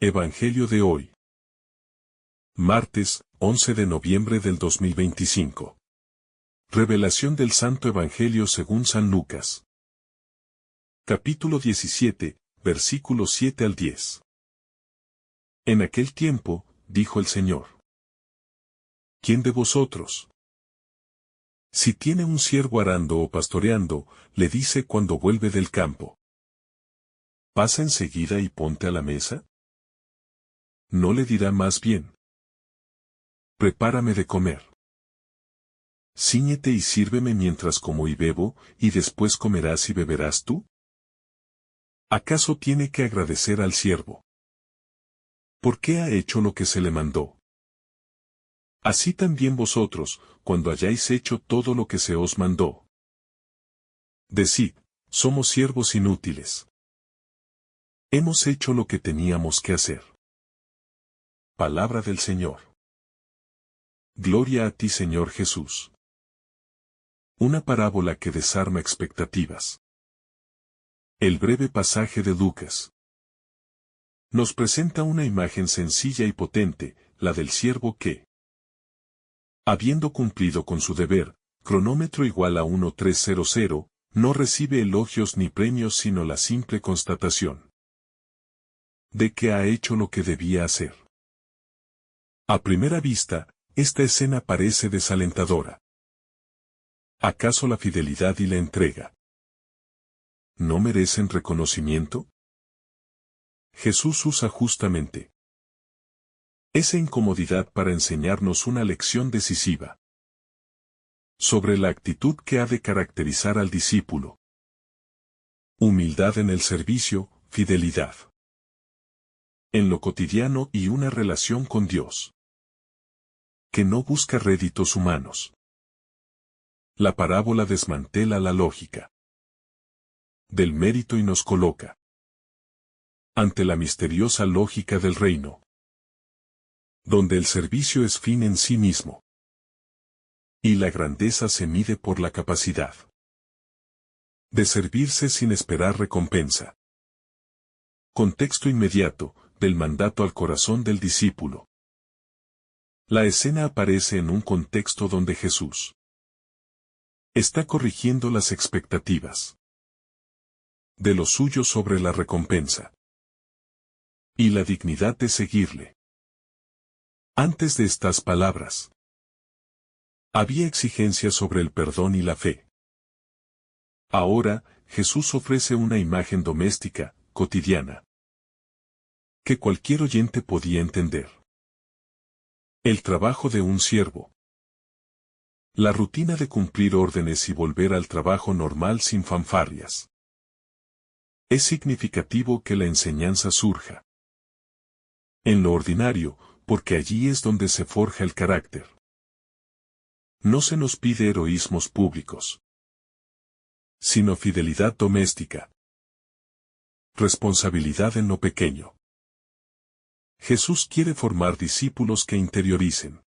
Evangelio de hoy. Martes, 11 de noviembre del 2025. Revelación del Santo Evangelio según San Lucas. Capítulo 17, versículos 7 al 10. En aquel tiempo, dijo el Señor: ¿Quién de vosotros, si tiene un siervo arando o pastoreando, le dice cuando vuelve del campo: pasa enseguida y ponte a la mesa? ¿No le dirá más bien: prepárame de comer? Cíñete y sírveme mientras como y bebo, y después comerás y beberás tú? ¿Acaso tiene que agradecer al siervo ¿por qué ha hecho lo que se le mandó? Así también vosotros, cuando hayáis hecho todo lo que se os mandó, decid: somos siervos inútiles. Hemos hecho lo que teníamos que hacer. Palabra del Señor. Gloria a ti, Señor Jesús. Una parábola que desarma expectativas. El breve pasaje de Lucas nos presenta una imagen sencilla y potente, la del siervo que, habiendo cumplido con su deber, cronómetro igual a 1300, no recibe elogios ni premios sino la simple constatación de que ha hecho lo que debía hacer. A primera vista, esta escena parece desalentadora. ¿Acaso la fidelidad y la entrega no merecen reconocimiento? Jesús usa justamente esa incomodidad para enseñarnos una lección decisiva sobre la actitud que ha de caracterizar al discípulo. Humildad en el servicio, fidelidad en lo cotidiano y una relación con Dios que no busca réditos humanos. La parábola desmantela la lógica del mérito y nos coloca ante la misteriosa lógica del reino, donde el servicio es fin en sí mismo y la grandeza se mide por la capacidad de servirse sin esperar recompensa. Contexto inmediato, del mandato al corazón del discípulo. La escena aparece en un contexto donde Jesús está corrigiendo las expectativas de los suyos sobre la recompensa y la dignidad de seguirle. Antes de estas palabras, había exigencias sobre el perdón y la fe. Ahora, Jesús ofrece una imagen doméstica, cotidiana, que cualquier oyente podía entender. El trabajo de un siervo. La rutina de cumplir órdenes y volver al trabajo normal sin fanfarrias. Es significativo que la enseñanza surja en lo ordinario, porque allí es donde se forja el carácter. No se nos pide heroísmos públicos, sino fidelidad doméstica. Responsabilidad en lo pequeño. Jesús quiere formar discípulos que interioricen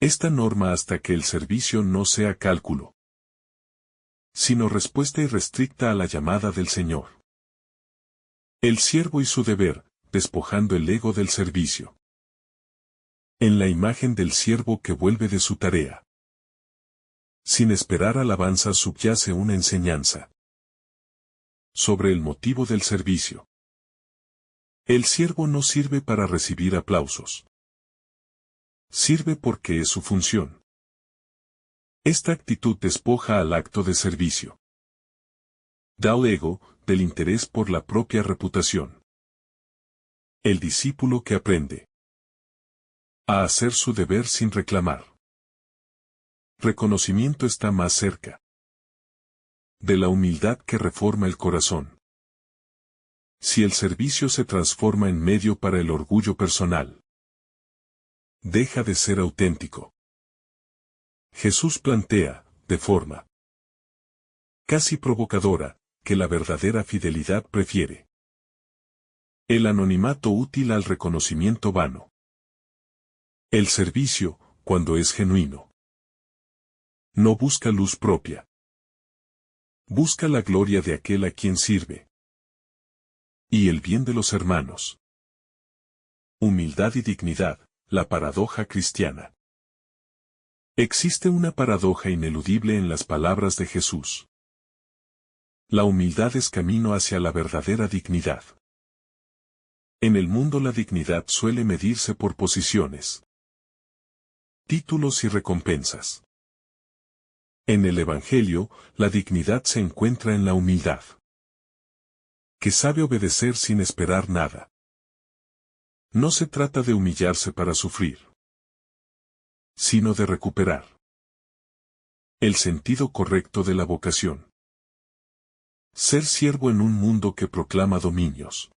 esta norma hasta que el servicio no sea cálculo, sino respuesta irrestricta a la llamada del Señor. El siervo y su deber, despojando el ego del servicio. En la imagen del siervo que vuelve de su tarea, sin esperar alabanza, subyace una enseñanza sobre el motivo del servicio. El siervo no sirve para recibir aplausos. Sirve porque es su función. Esta actitud despoja al acto de servicio. Da al ego, del interés por la propia reputación. El discípulo que aprende a hacer su deber sin reclamar reconocimiento está más cerca de la humildad que reforma el corazón. Si el servicio se transforma en medio para el orgullo personal, deja de ser auténtico. Jesús plantea, de forma casi provocadora, que la verdadera fidelidad prefiere el anonimato útil al reconocimiento vano. El servicio, cuando es genuino, no busca luz propia. Busca la gloria de aquel a quien sirve y el bien de los hermanos. Humildad y dignidad, la paradoja cristiana. Existe una paradoja ineludible en las palabras de Jesús. La humildad es camino hacia la verdadera dignidad. En el mundo la dignidad suele medirse por posiciones, títulos y recompensas. En el Evangelio, la dignidad se encuentra en la humildad, que sabe obedecer sin esperar nada. No se trata de humillarse para sufrir, sino de recuperar el sentido correcto de la vocación. Ser siervo en un mundo que proclama dominios.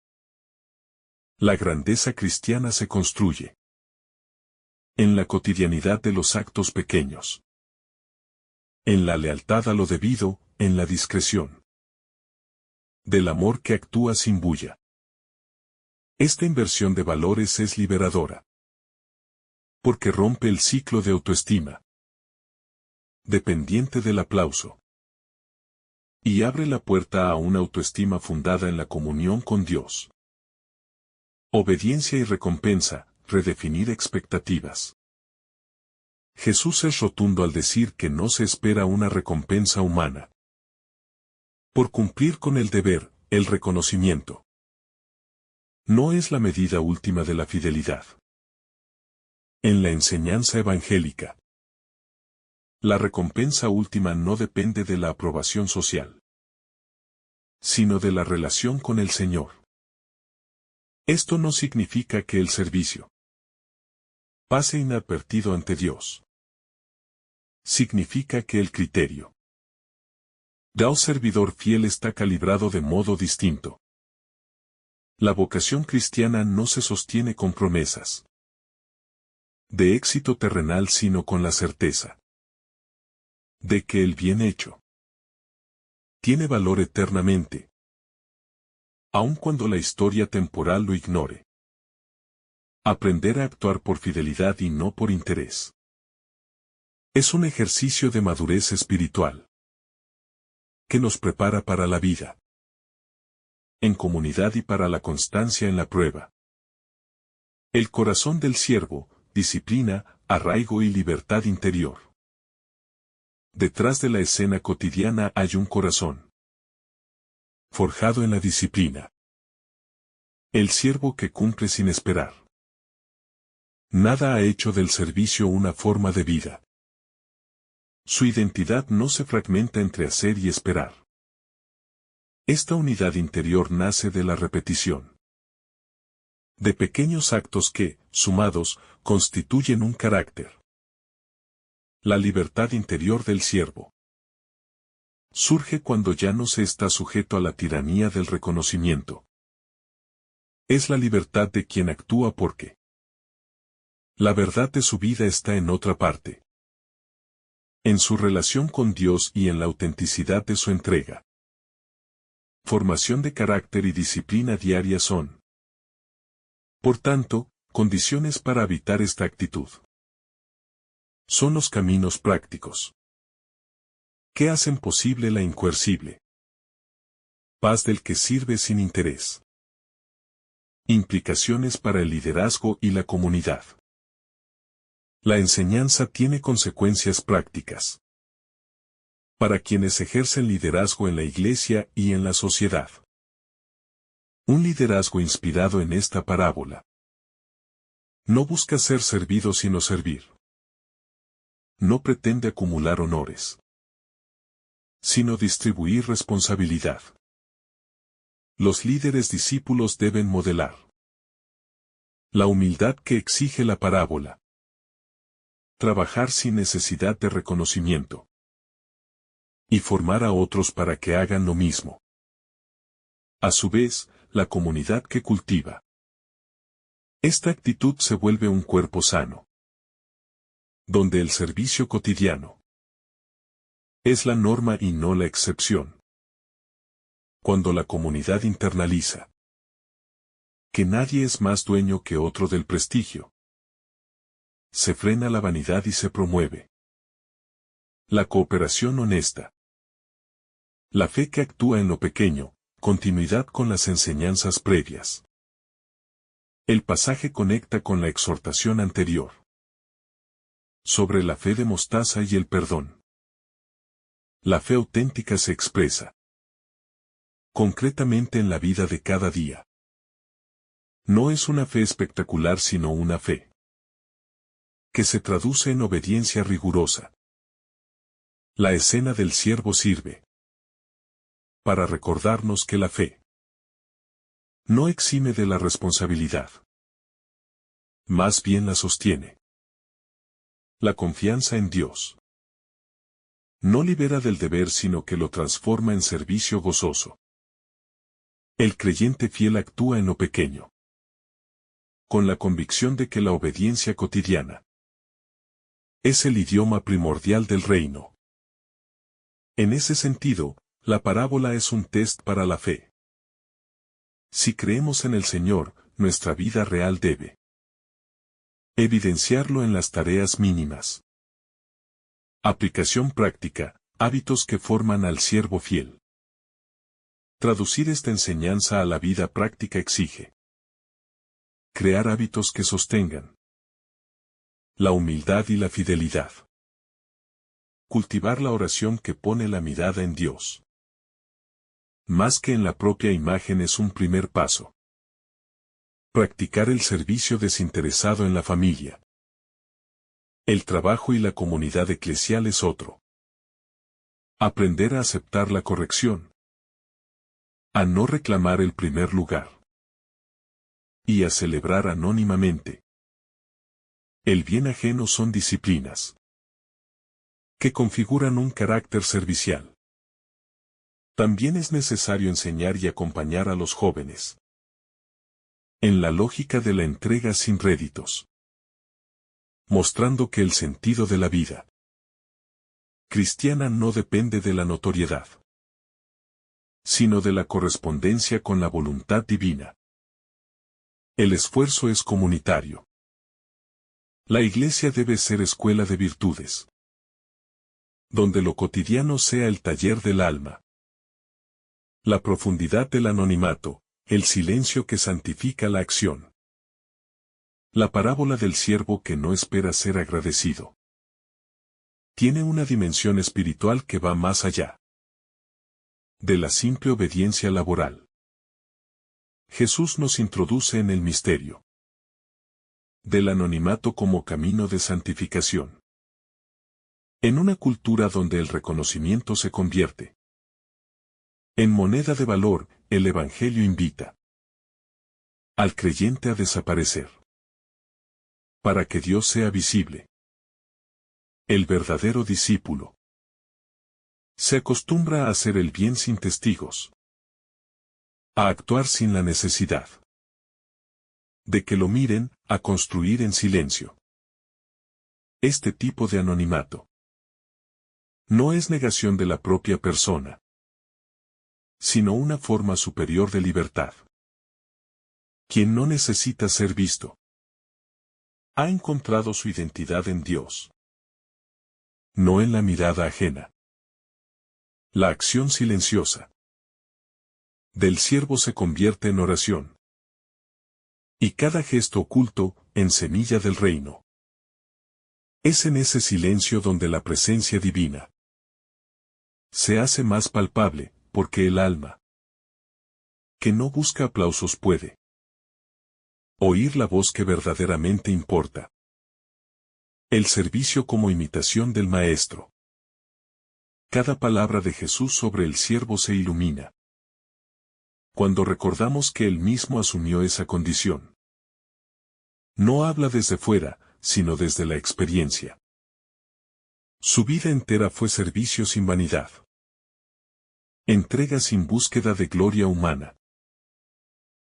La grandeza cristiana se construye en la cotidianidad de los actos pequeños, en la lealtad a lo debido, en la discreción del amor que actúa sin bulla. Esta inversión de valores es liberadora, porque rompe el ciclo de autoestima dependiente del aplauso, y abre la puerta a una autoestima fundada en la comunión con Dios. Obediencia y recompensa, redefinir expectativas. Jesús es rotundo al decir que no se espera una recompensa humana por cumplir con el deber, el reconocimiento no es la medida última de la fidelidad. En la enseñanza evangélica, la recompensa última no depende de la aprobación social, sino de la relación con el Señor. Esto no significa que el servicio pase inadvertido ante Dios. Significa que el criterio del servidor fiel está calibrado de modo distinto. La vocación cristiana no se sostiene con promesas de éxito terrenal, sino con la certeza de que el bien hecho tiene valor eternamente, aun cuando la historia temporal lo ignore. Aprender a actuar por fidelidad y no por interés es un ejercicio de madurez espiritual que nos prepara para la vida en comunidad y para la constancia en la prueba. El corazón del siervo, disciplina, arraigo y libertad interior. Detrás de la escena cotidiana hay un corazón forjado en la disciplina. El siervo que cumple sin esperar. Nada ha hecho del servicio una forma de vida. Su identidad no se fragmenta entre hacer y esperar. Esta unidad interior nace de la repetición de pequeños actos que, sumados, constituyen un carácter. La libertad interior del siervo surge cuando ya no se está sujeto a la tiranía del reconocimiento. Es la libertad de quien actúa porque la verdad de su vida está en otra parte, en su relación con Dios y en la autenticidad de su entrega. Formación de carácter y disciplina diaria son, por tanto, condiciones para habitar esta actitud. Son los caminos prácticos que hacen posible la incoercible paz del que sirve sin interés. Implicaciones para el liderazgo y la comunidad. La enseñanza tiene consecuencias prácticas para quienes ejercen liderazgo en la iglesia y en la sociedad. Un liderazgo inspirado en esta parábola no busca ser servido sino servir. No pretende acumular honores, sino distribuir responsabilidad. Los líderes discípulos deben modelar la humildad que exige la parábola. Trabajar sin necesidad de reconocimiento. Y formar a otros para que hagan lo mismo. A su vez, la comunidad que cultiva esta actitud se vuelve un cuerpo sano, donde el servicio cotidiano es la norma y no la excepción. Cuando la comunidad internaliza que nadie es más dueño que otro del prestigio, se frena la vanidad y se promueve la cooperación honesta. La fe que actúa en lo pequeño, continuidad con las enseñanzas previas. El pasaje conecta con la exhortación anterior sobre la fe de mostaza y el perdón. La fe auténtica se expresa concretamente en la vida de cada día. No es una fe espectacular sino una fe que se traduce en obediencia rigurosa. La escena del siervo sirve para recordarnos que la fe no exime de la responsabilidad, más bien la sostiene. La confianza en Dios no libera del deber sino que lo transforma en servicio gozoso. El creyente fiel actúa en lo pequeño, con la convicción de que la obediencia cotidiana es el idioma primordial del reino. En ese sentido, la parábola es un test para la fe. Si creemos en el Señor, nuestra vida real debe evidenciarlo en las tareas mínimas. Aplicación práctica, hábitos que forman al siervo fiel. Traducir esta enseñanza a la vida práctica exige crear hábitos que sostengan la humildad y la fidelidad. Cultivar la oración que pone la mirada en Dios. Más que en la propia imagen es un primer paso. Practicar el servicio desinteresado en la familia. El trabajo y la comunidad eclesial es otro. Aprender a aceptar la corrección. A no reclamar el primer lugar. Y a celebrar anónimamente. El bien ajeno son disciplinas que configuran un carácter servicial. También es necesario enseñar y acompañar a los jóvenes en la lógica de la entrega sin réditos, mostrando que el sentido de la vida cristiana no depende de la notoriedad, sino de la correspondencia con la voluntad divina. El esfuerzo es comunitario. La iglesia debe ser escuela de virtudes, donde lo cotidiano sea el taller del alma. La profundidad del anonimato, el silencio que santifica la acción. La parábola del siervo que no espera ser agradecido tiene una dimensión espiritual que va más allá de la simple obediencia laboral. Jesús nos introduce en el misterio del anonimato como camino de santificación. En una cultura donde el reconocimiento se convierte en moneda de valor, el Evangelio invita al creyente a desaparecer para que Dios sea visible. El verdadero discípulo se acostumbra a hacer el bien sin testigos, a actuar sin la necesidad de que lo miren, a construir en silencio. Este tipo de anonimato no es negación de la propia persona, sino una forma superior de libertad. Quien no necesita ser visto ha encontrado su identidad en Dios, no en la mirada ajena. La acción silenciosa del siervo se convierte en oración, y cada gesto oculto, en semilla del reino. Es en ese silencio donde la presencia divina se hace más palpable, porque el alma que no busca aplausos puede oír la voz que verdaderamente importa. El servicio como imitación del Maestro. Cada palabra de Jesús sobre el siervo se ilumina cuando recordamos que Él mismo asumió esa condición. No habla desde fuera, sino desde la experiencia. Su vida entera fue servicio sin vanidad. Entrega sin búsqueda de gloria humana.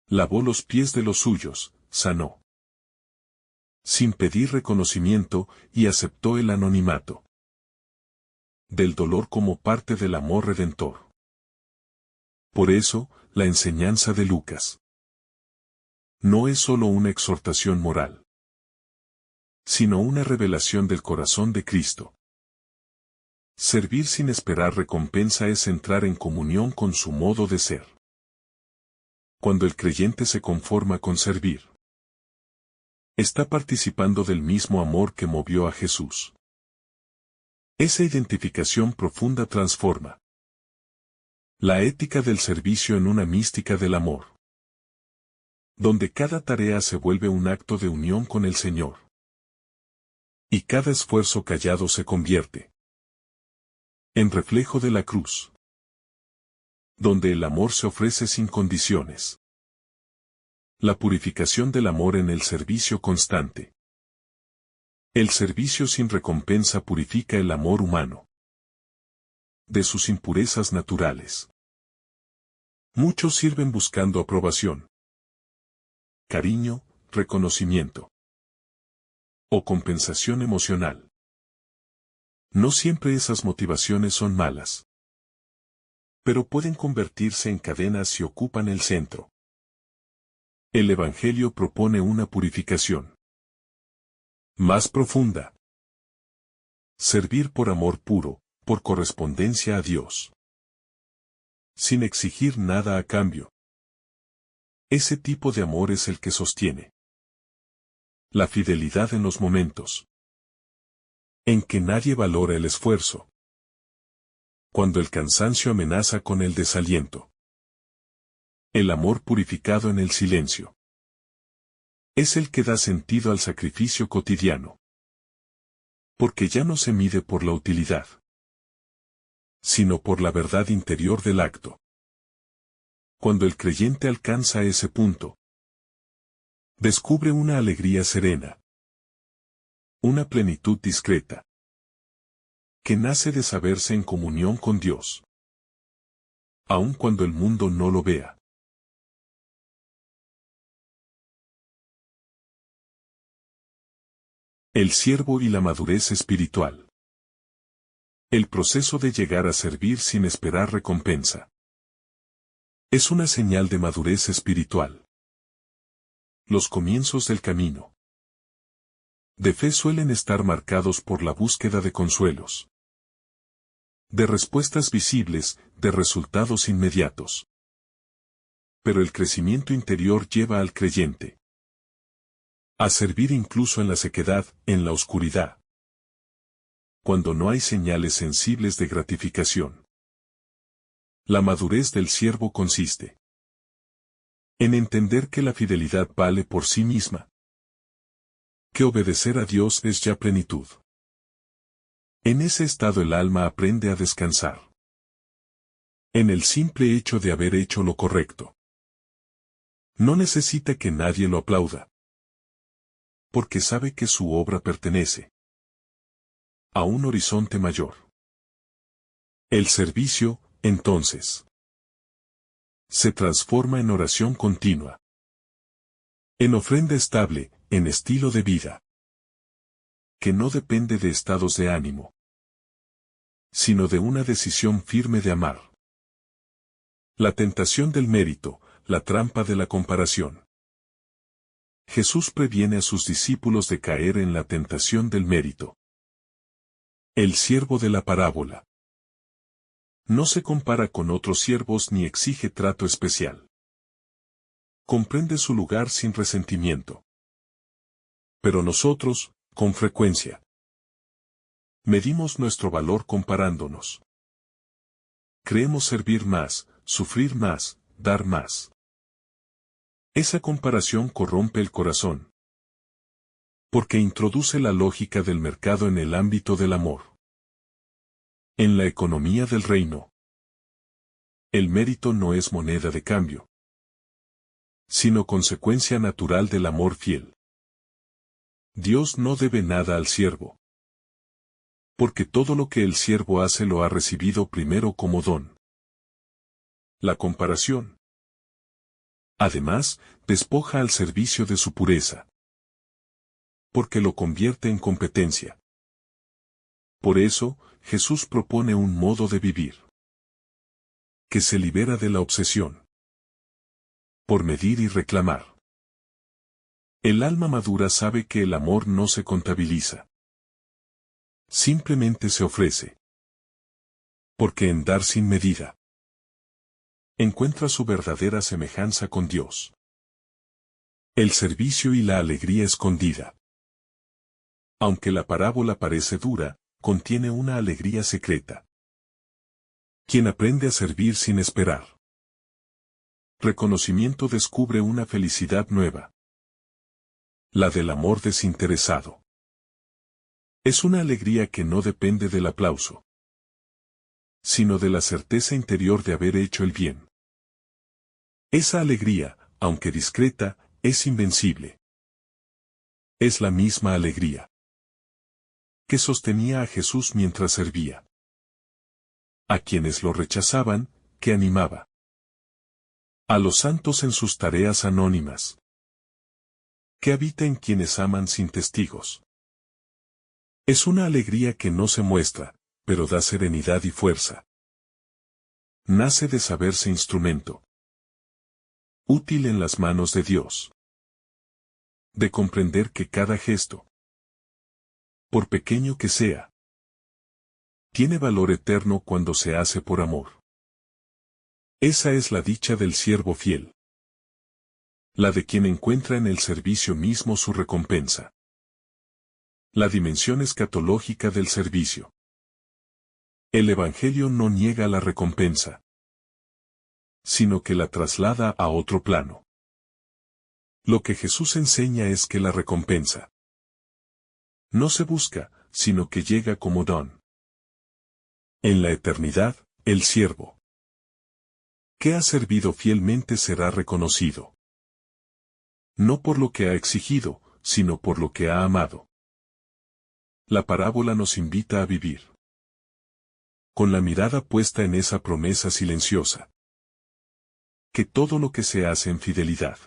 Lavó los pies de los suyos, sanó sin pedir reconocimiento, y aceptó el anonimato del dolor como parte del amor redentor. Por eso, la enseñanza de Lucas no es solo una exhortación moral, sino una revelación del corazón de Cristo. Servir sin esperar recompensa es entrar en comunión con su modo de ser. Cuando el creyente se conforma con servir, Está participando del mismo amor que movió a Jesús. Esa identificación profunda transforma la ética del servicio en una mística del amor, donde cada tarea se vuelve un acto de unión con el Señor. Y cada esfuerzo callado se convierte en reflejo de la cruz, donde el amor se ofrece sin condiciones. La purificación del amor en el servicio constante. El servicio sin recompensa purifica el amor humano de sus impurezas naturales. Muchos sirven buscando aprobación, cariño, reconocimiento o compensación emocional. No siempre esas motivaciones son malas, pero pueden convertirse en cadenas si ocupan el centro. El Evangelio propone una purificación más profunda. Servir por amor puro, por correspondencia a Dios, sin exigir nada a cambio. Ese tipo de amor es el que sostiene la fidelidad en los momentos en que nadie valora el esfuerzo, cuando el cansancio amenaza con el desaliento. El amor purificado en el silencio es el que da sentido al sacrificio cotidiano, porque ya no se mide por la utilidad, sino por la verdad interior del acto. Cuando el creyente alcanza ese punto, descubre una alegría serena, una plenitud discreta, que nace de saberse en comunión con Dios, aun cuando el mundo no lo vea. El siervo y la madurez espiritual. El proceso de llegar a servir sin esperar recompensa es una señal de madurez espiritual. Los comienzos del camino de fe suelen estar marcados por la búsqueda de consuelos, de respuestas visibles, de resultados inmediatos. Pero el crecimiento interior lleva al creyente a servir incluso en la sequedad, en la oscuridad, cuando no hay señales sensibles de gratificación. La madurez del siervo consiste en entender que la fidelidad vale por sí misma, que obedecer a Dios es ya plenitud. En ese estado el alma aprende a descansar en el simple hecho de haber hecho lo correcto. No necesita que nadie lo aplauda, porque sabe que su obra pertenece a un horizonte mayor. El servicio, entonces, se transforma en oración continua, en ofrenda estable, en estilo de vida, que no depende de estados de ánimo, sino de una decisión firme de amar. La tentación del mérito, la trampa de la comparación. Jesús previene a sus discípulos de caer en la tentación del mérito. El siervo de la parábola no se compara con otros siervos ni exige trato especial. Comprende su lugar sin resentimiento. Pero nosotros, con frecuencia, medimos nuestro valor comparándonos. Creemos servir más, sufrir más, dar más. Esa comparación corrompe el corazón, porque introduce la lógica del mercado en el ámbito del amor. En la economía del reino, el mérito no es moneda de cambio, sino consecuencia natural del amor fiel. Dios no debe nada al siervo, porque todo lo que el siervo hace lo ha recibido primero como don. La comparación, además, despoja al servicio de su pureza, porque lo convierte en competencia. Por eso, Jesús propone un modo de vivir que se libera de la obsesión por medir y reclamar. El alma madura sabe que el amor no se contabiliza. Simplemente se ofrece. Porque en dar sin medida, encuentra su verdadera semejanza con Dios. El servicio y la alegría escondida. Aunque la parábola parece dura, contiene una alegría secreta. Quien aprende a servir sin esperar. Reconocimiento descubre una felicidad nueva. La del amor desinteresado. Es una alegría que no depende del aplauso, sino de la certeza interior de haber hecho el bien. Esa alegría, aunque discreta, es invencible. Es la misma alegría que sostenía a Jesús mientras servía. A quienes lo rechazaban, que animaba. A los santos en sus tareas anónimas. Que habita en quienes aman sin testigos. Es una alegría que no se muestra, pero da serenidad y fuerza. Nace de saberse instrumento. Útil en las manos de Dios. De comprender que cada gesto, por pequeño que sea, tiene valor eterno cuando se hace por amor. Esa es la dicha del siervo fiel. La de quien encuentra en el servicio mismo su recompensa. La dimensión escatológica del servicio. El Evangelio no niega la recompensa, sino que la traslada a otro plano. Lo que Jesús enseña es que la recompensa no se busca, sino que llega como don. En la eternidad, el siervo que ha servido fielmente será reconocido. No por lo que ha exigido, sino por lo que ha amado. La parábola nos invita a vivir con la mirada puesta en esa promesa silenciosa. Que todo lo que se hace en fidelidad,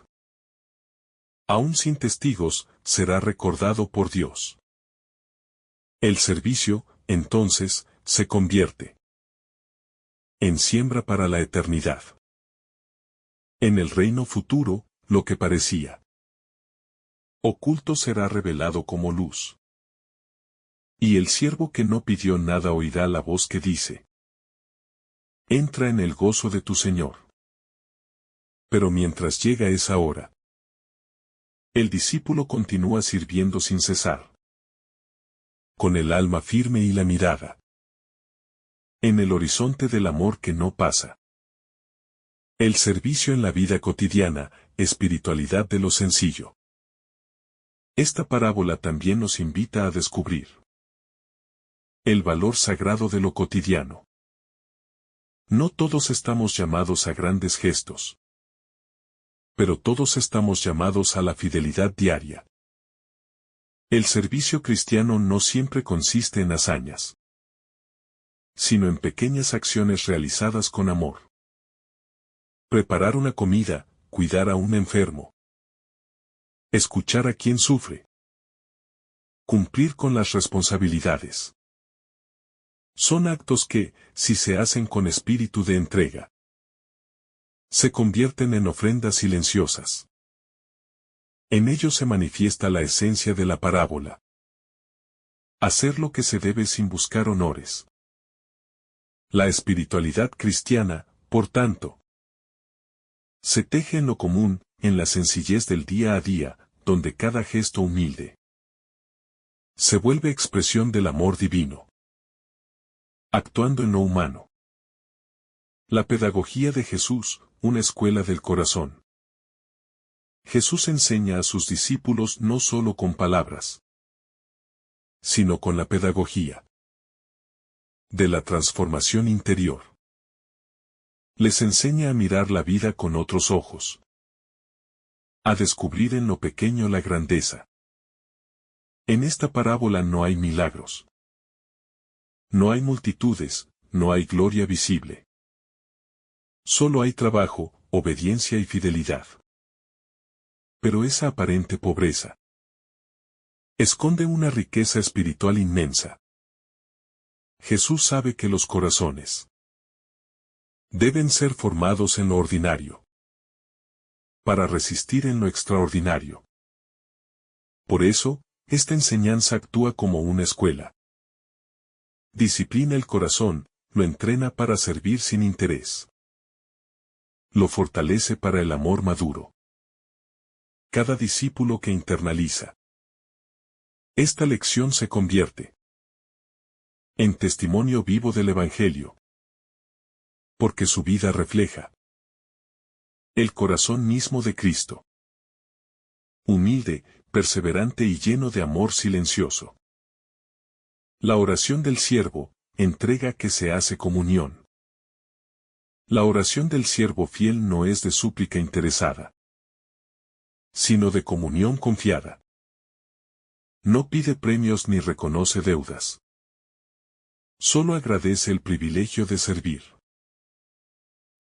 aún sin testigos, será recordado por Dios. El servicio, entonces, se convierte en siembra para la eternidad. En el reino futuro, lo que parecía oculto será revelado como luz. Y el siervo que no pidió nada oirá la voz que dice: entra en el gozo de tu Señor. Pero mientras llega esa hora, el discípulo continúa sirviendo sin cesar. Con el alma firme y la mirada en el horizonte del amor que no pasa. El servicio en la vida cotidiana, espiritualidad de lo sencillo. Esta parábola también nos invita a descubrir el valor sagrado de lo cotidiano. No todos estamos llamados a grandes gestos, pero todos estamos llamados a la fidelidad diaria. El servicio cristiano no siempre consiste en hazañas, sino en pequeñas acciones realizadas con amor. Preparar una comida, cuidar a un enfermo, escuchar a quien sufre, cumplir con las responsabilidades. Son actos que, si se hacen con espíritu de entrega, se convierten en ofrendas silenciosas. En ello se manifiesta la esencia de la parábola. Hacer lo que se debe sin buscar honores. La espiritualidad cristiana, por tanto, se teje en lo común, en la sencillez del día a día, donde cada gesto humilde se vuelve expresión del amor divino, actuando en lo humano. La pedagogía de Jesús, una escuela del corazón. Jesús enseña a sus discípulos no solo con palabras, sino con la pedagogía de la transformación interior. Les enseña a mirar la vida con otros ojos, a descubrir en lo pequeño la grandeza. En esta parábola no hay milagros, no hay multitudes, no hay gloria visible. Solo hay trabajo, obediencia y fidelidad. Pero esa aparente pobreza esconde una riqueza espiritual inmensa. Jesús sabe que los corazones deben ser formados en lo ordinario para resistir en lo extraordinario. Por eso, esta enseñanza actúa como una escuela. Disciplina el corazón, lo entrena para servir sin interés. Lo fortalece para el amor maduro. cada discípulo que internaliza esta lección se convierte en testimonio vivo del Evangelio, porque su vida refleja el corazón mismo de Cristo. Humilde, perseverante y lleno de amor silencioso. La oración del siervo, entrega que se hace comunión. La oración del siervo fiel no es de súplica interesada, sino de comunión confiada. No pide premios ni reconoce deudas. Solo agradece el privilegio de servir.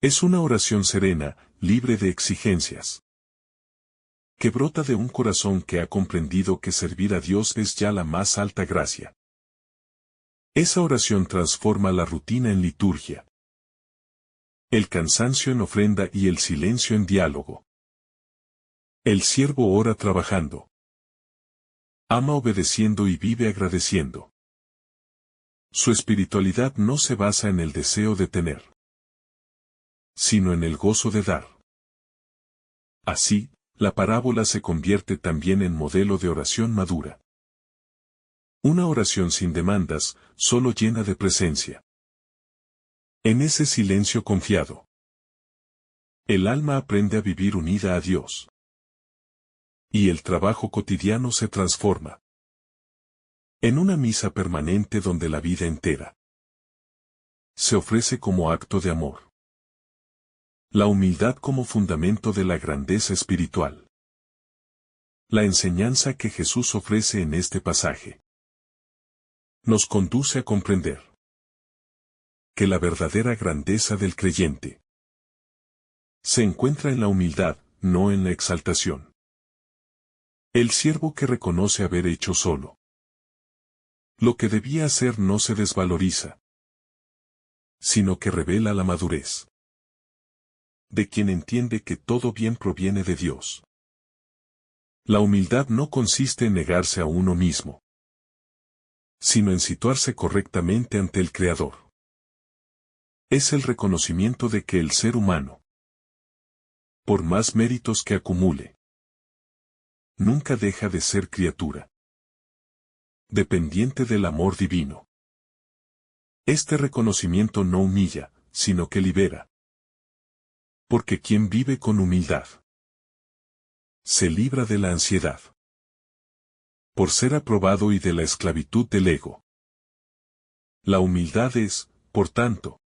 Es una oración serena, libre de exigencias, que brota de un corazón que ha comprendido que servir a Dios es ya la más alta gracia. Esa oración transforma la rutina en liturgia, el cansancio en ofrenda y el silencio en diálogo. El siervo ora trabajando, ama obedeciendo y vive agradeciendo. Su espiritualidad no se basa en el deseo de tener, sino en el gozo de dar. Así, la parábola se convierte también en modelo de oración madura. Una oración sin demandas, solo llena de presencia. En ese silencio confiado, el alma aprende a vivir unida a Dios. Y el trabajo cotidiano se transforma en una misa permanente donde la vida entera se ofrece como acto de amor. La humildad como fundamento de la grandeza espiritual. La enseñanza que Jesús ofrece en este pasaje nos conduce a comprender que la verdadera grandeza del creyente se encuentra en la humildad, no en la exaltación. El siervo que reconoce haber hecho solo lo que debía hacer no se desvaloriza, sino que revela la madurez de quien entiende que todo bien proviene de Dios. La humildad no consiste en negarse a uno mismo, sino en situarse correctamente ante el Creador. Es el reconocimiento de que el ser humano, por más méritos que acumule, nunca deja de ser criatura, dependiente del amor divino. Este reconocimiento no humilla, sino que libera. Porque quien vive con humildad se libra de la ansiedad por ser aprobado y de la esclavitud del ego. La humildad es, por tanto,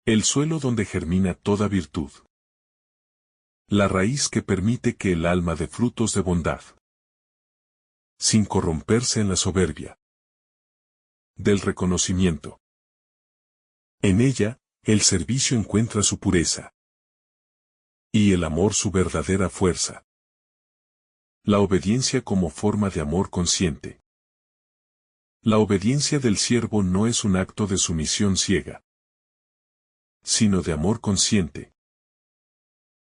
el suelo donde germina toda virtud. La raíz que permite que el alma dé frutos de bondad, sin corromperse en la soberbia del reconocimiento. En ella, el servicio encuentra su pureza y el amor su verdadera fuerza. La obediencia como forma de amor consciente. La obediencia del siervo no es un acto de sumisión ciega, sino de amor consciente.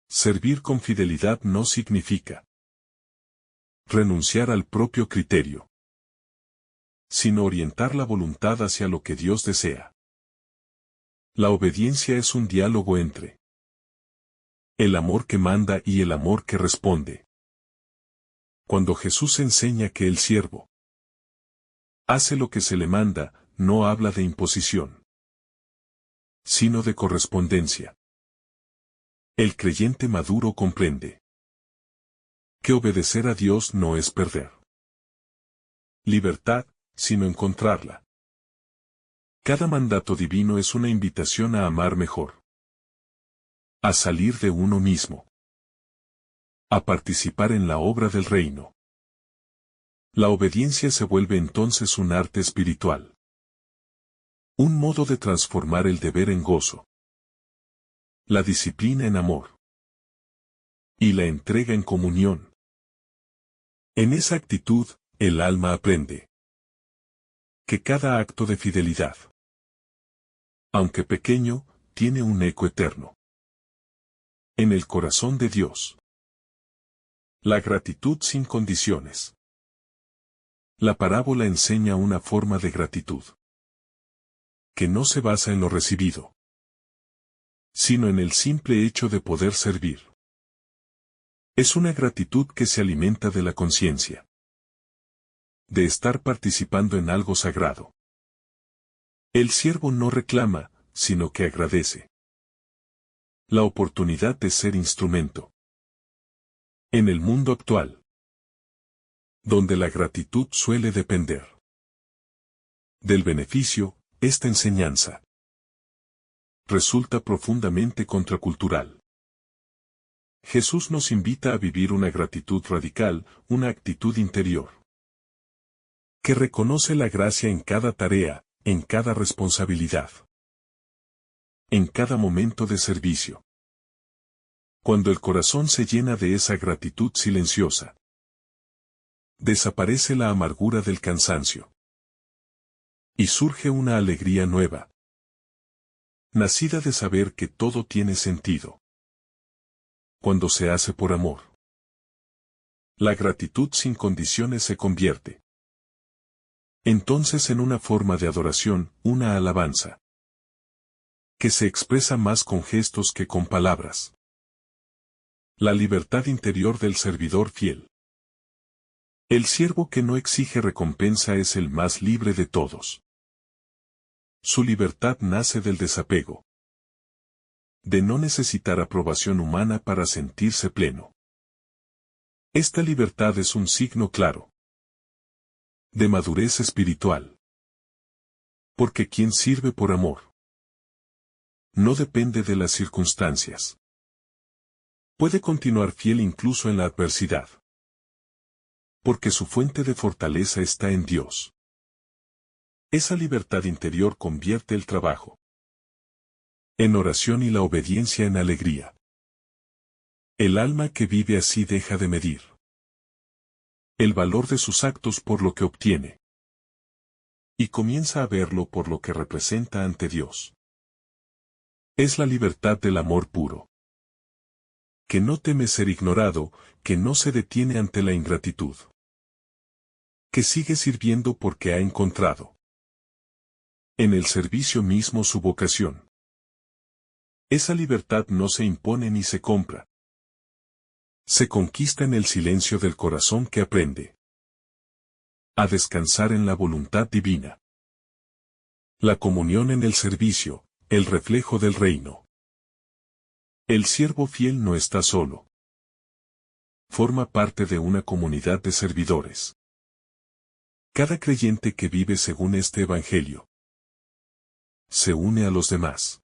Servir con fidelidad no significa renunciar al propio criterio, sino orientar la voluntad hacia lo que Dios desea. La obediencia es un diálogo entre el amor que manda y el amor que responde. Cuando Jesús enseña que el siervo hace lo que se le manda, no habla de imposición, sino de correspondencia. El creyente maduro comprende que obedecer a Dios no es perder libertad, sino encontrarla. Cada mandato divino es una invitación a amar mejor, a salir de uno mismo, a participar en la obra del reino. La obediencia se vuelve entonces un arte espiritual, un modo de transformar el deber en gozo, la disciplina en amor y la entrega en comunión. En esa actitud, el alma aprende que cada acto de fidelidad, aunque pequeño, tiene un eco eterno en el corazón de Dios. La gratitud sin condiciones. La parábola enseña una forma de gratitud que no se basa en lo recibido, sino en el simple hecho de poder servir. Es una gratitud que se alimenta de la conciencia de estar participando en algo sagrado. El siervo no reclama, sino que agradece la oportunidad de ser instrumento. En el mundo actual, donde la gratitud suele depender del beneficio, esta enseñanza resulta profundamente contracultural. Jesús nos invita a vivir una gratitud radical, una actitud interior que reconoce la gracia en cada tarea, en cada responsabilidad, en cada momento de servicio. Cuando el corazón se llena de esa gratitud silenciosa, desaparece la amargura del cansancio y surge una alegría nueva, nacida de saber que todo tiene sentido. Cuando se hace por amor, la gratitud sin condiciones se convierte entonces en una forma de adoración, una alabanza, que se expresa más con gestos que con palabras. La libertad interior del servidor fiel. El siervo que no exige recompensa es el más libre de todos. Su libertad nace del desapego, de no necesitar aprobación humana para sentirse pleno. Esta libertad es un signo claro de madurez espiritual. Porque quien sirve por amor no depende de las circunstancias. Puede continuar fiel incluso en la adversidad. Porque su fuente de fortaleza está en Dios. Esa libertad interior convierte el trabajo en oración y la obediencia en alegría. El alma que vive así deja de medir el valor de sus actos por lo que obtiene, y comienza a verlo por lo que representa ante Dios. Es la libertad del amor puro, que no teme ser ignorado, que no se detiene ante la ingratitud, que sigue sirviendo porque ha encontrado en el servicio mismo su vocación. Esa libertad no se impone ni se compra. Se conquista en el silencio del corazón que aprende a descansar en la voluntad divina. La comunión en el servicio, el reflejo del reino. El siervo fiel no está solo. Forma parte de una comunidad de servidores. Cada creyente que vive según este evangelio se une a los demás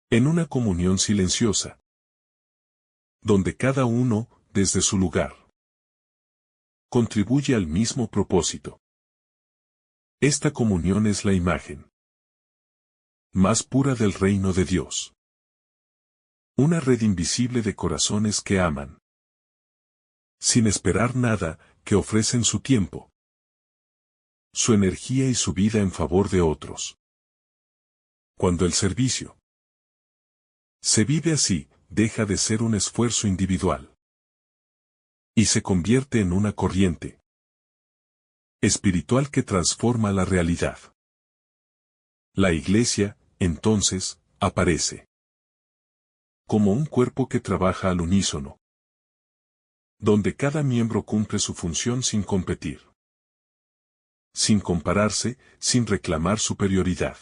en una comunión silenciosa, donde cada uno, desde su lugar, contribuye al mismo propósito. Esta comunión es la imagen más pura del reino de Dios. Una red invisible de corazones que aman, sin esperar nada, que ofrecen su tiempo, su energía y su vida en favor de otros. Cuando el servicio se vive así, deja de ser un esfuerzo individual y se convierte en una corriente espiritual que transforma la realidad. La Iglesia, entonces, aparece como un cuerpo que trabaja al unísono, donde cada miembro cumple su función sin competir, sin compararse, sin reclamar superioridad.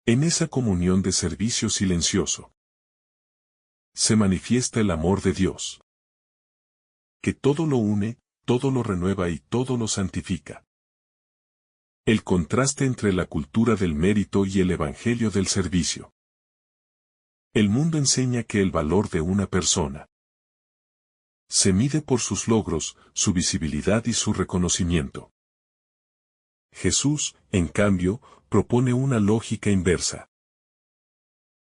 En esa comunión de servicio silencioso se manifiesta el amor de Dios, que todo lo une, todo lo renueva y todo lo santifica. El contraste entre la cultura del mérito y el evangelio del servicio. El mundo enseña que el valor de una persona se mide por sus logros, su visibilidad y su reconocimiento. Jesús, en cambio, propone una lógica inversa.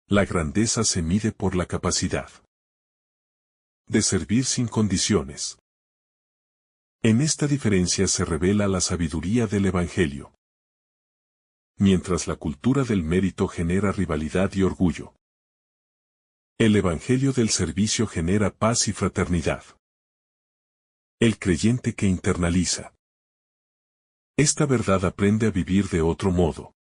La grandeza se mide por la capacidad de servir sin condiciones. En esta diferencia se revela la sabiduría del Evangelio. Mientras la cultura del mérito genera rivalidad y orgullo, el Evangelio del servicio genera paz y fraternidad. El creyente que internaliza esta verdad aprende a vivir de otro modo,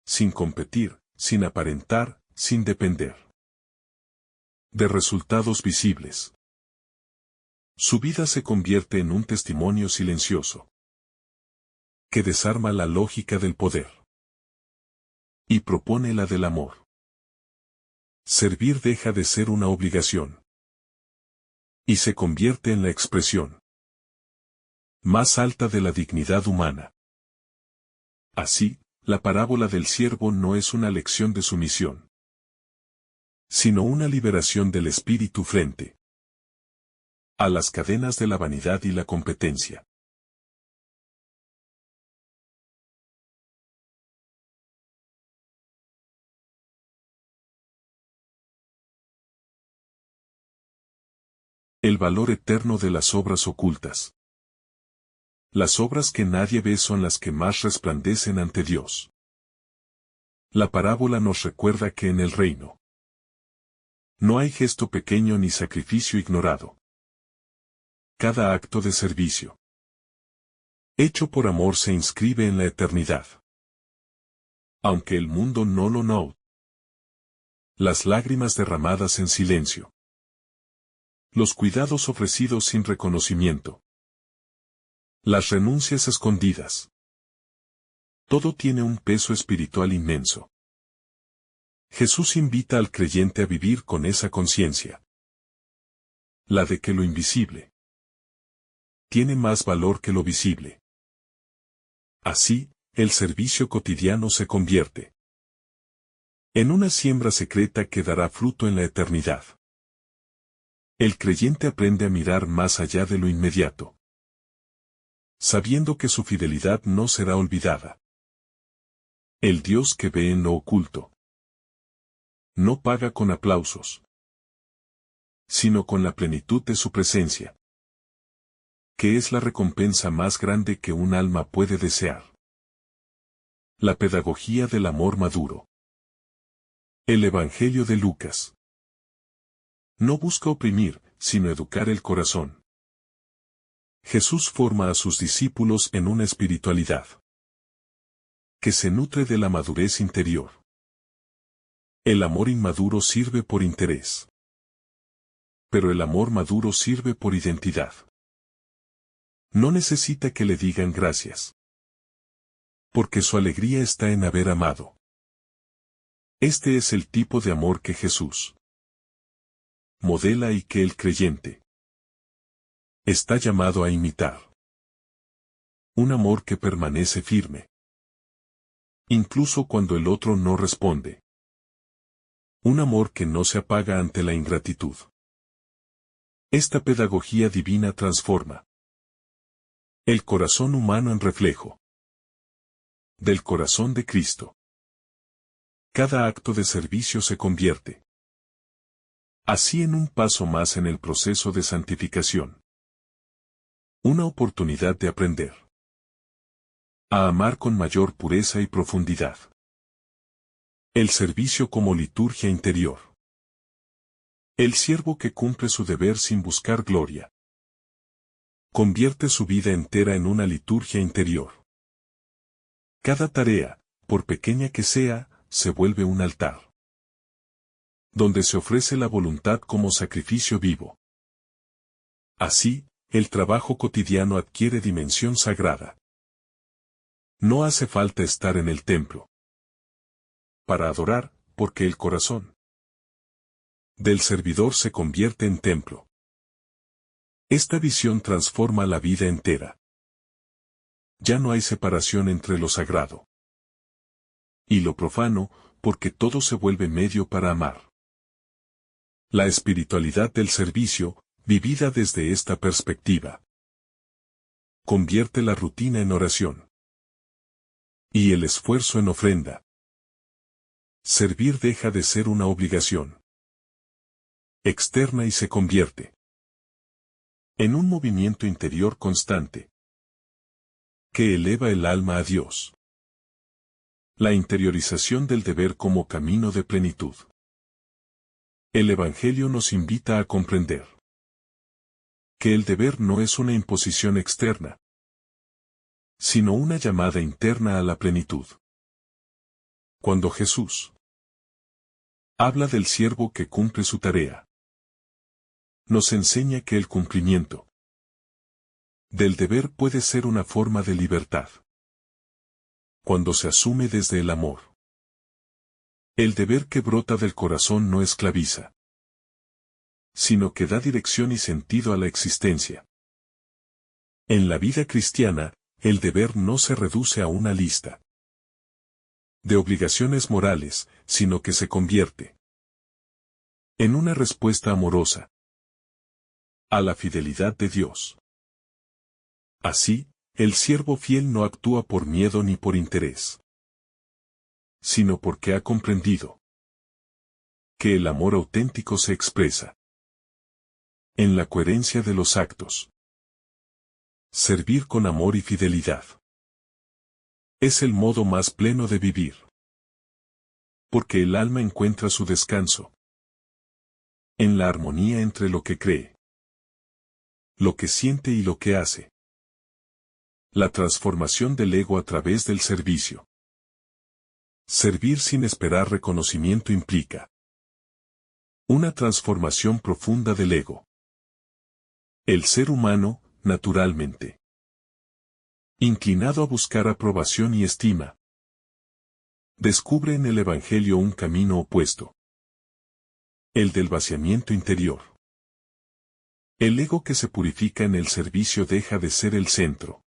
sin competir, sin aparentar, sin depender de resultados visibles. Su vida se convierte en un testimonio silencioso que desarma la lógica del poder y propone la del amor. Servir deja de ser una obligación y se convierte en la expresión más alta de la dignidad humana. Así, la parábola del siervo no es una lección de sumisión, sino una liberación del espíritu frente a las cadenas de la vanidad y la competencia. El valor eterno de las obras ocultas. Las obras que nadie ve son las que más resplandecen ante Dios. La parábola nos recuerda que en el reino no hay gesto pequeño ni sacrificio ignorado. Cada acto de servicio hecho por amor se inscribe en la eternidad. Aunque el mundo no lo note. Las lágrimas derramadas en silencio. Los cuidados ofrecidos sin reconocimiento. Las renuncias escondidas. Todo tiene un peso espiritual inmenso. Jesús invita al creyente a vivir con esa conciencia. La de que lo invisible tiene más valor que lo visible. Así, el servicio cotidiano se convierte en una siembra secreta que dará fruto en la eternidad. El creyente aprende a mirar más allá de lo inmediato, sabiendo que su fidelidad no será olvidada. El Dios que ve en lo oculto no paga con aplausos, sino con la plenitud de su presencia, que es la recompensa más grande que un alma puede desear. La pedagogía del amor maduro. El Evangelio de Lucas no busca oprimir, sino educar el corazón. Jesús forma a sus discípulos en una espiritualidad que se nutre de la madurez interior. El amor inmaduro sirve por interés, pero el amor maduro sirve por identidad. No necesita que le digan gracias, porque su alegría está en haber amado. Este es el tipo de amor que Jesús modela y que el creyente está llamado a imitar. Un amor que permanece firme, incluso cuando el otro no responde. Un amor que no se apaga ante la ingratitud. Esta pedagogía divina transforma el corazón humano en reflejo del corazón de Cristo. Cada acto de servicio se convierte así en un paso más en el proceso de santificación. Una oportunidad de aprender a amar con mayor pureza y profundidad. El servicio como liturgia interior. El siervo que cumple su deber sin buscar gloria convierte su vida entera en una liturgia interior. Cada tarea, por pequeña que sea, se vuelve un altar, donde se ofrece la voluntad como sacrificio vivo. Así, el trabajo cotidiano adquiere dimensión sagrada. No hace falta estar en el templo para adorar, porque el corazón del servidor se convierte en templo. Esta visión transforma la vida entera. Ya no hay separación entre lo sagrado y lo profano, porque todo se vuelve medio para amar. La espiritualidad del servicio, vivida desde esta perspectiva, convierte la rutina en oración y el esfuerzo en ofrenda. Servir deja de ser una obligación externa y se convierte en un movimiento interior constante que eleva el alma a Dios. La interiorización del deber como camino de plenitud. El Evangelio nos invita a comprender que el deber no es una imposición externa, sino una llamada interna a la plenitud. Cuando Jesús habla del siervo que cumple su tarea, nos enseña que el cumplimiento del deber puede ser una forma de libertad. Cuando se asume desde el amor. El deber que brota del corazón no esclaviza, sino que da dirección y sentido a la existencia. En la vida cristiana, el deber no se reduce a una lista de obligaciones morales, sino que se convierte en una respuesta amorosa a la fidelidad de Dios. Así, el siervo fiel no actúa por miedo ni por interés, sino porque ha comprendido que el amor auténtico se expresa en la coherencia de los actos. Servir con amor y fidelidad es el modo más pleno de vivir, porque el alma encuentra su descanso en la armonía entre lo que cree, lo que siente y lo que hace. La transformación del ego a través del servicio. Servir sin esperar reconocimiento implica una transformación profunda del ego. El ser humano, naturalmente, inclinado a buscar aprobación y estima, descubre en el Evangelio un camino opuesto. El del vaciamiento interior. El ego que se purifica en el servicio deja de ser el centro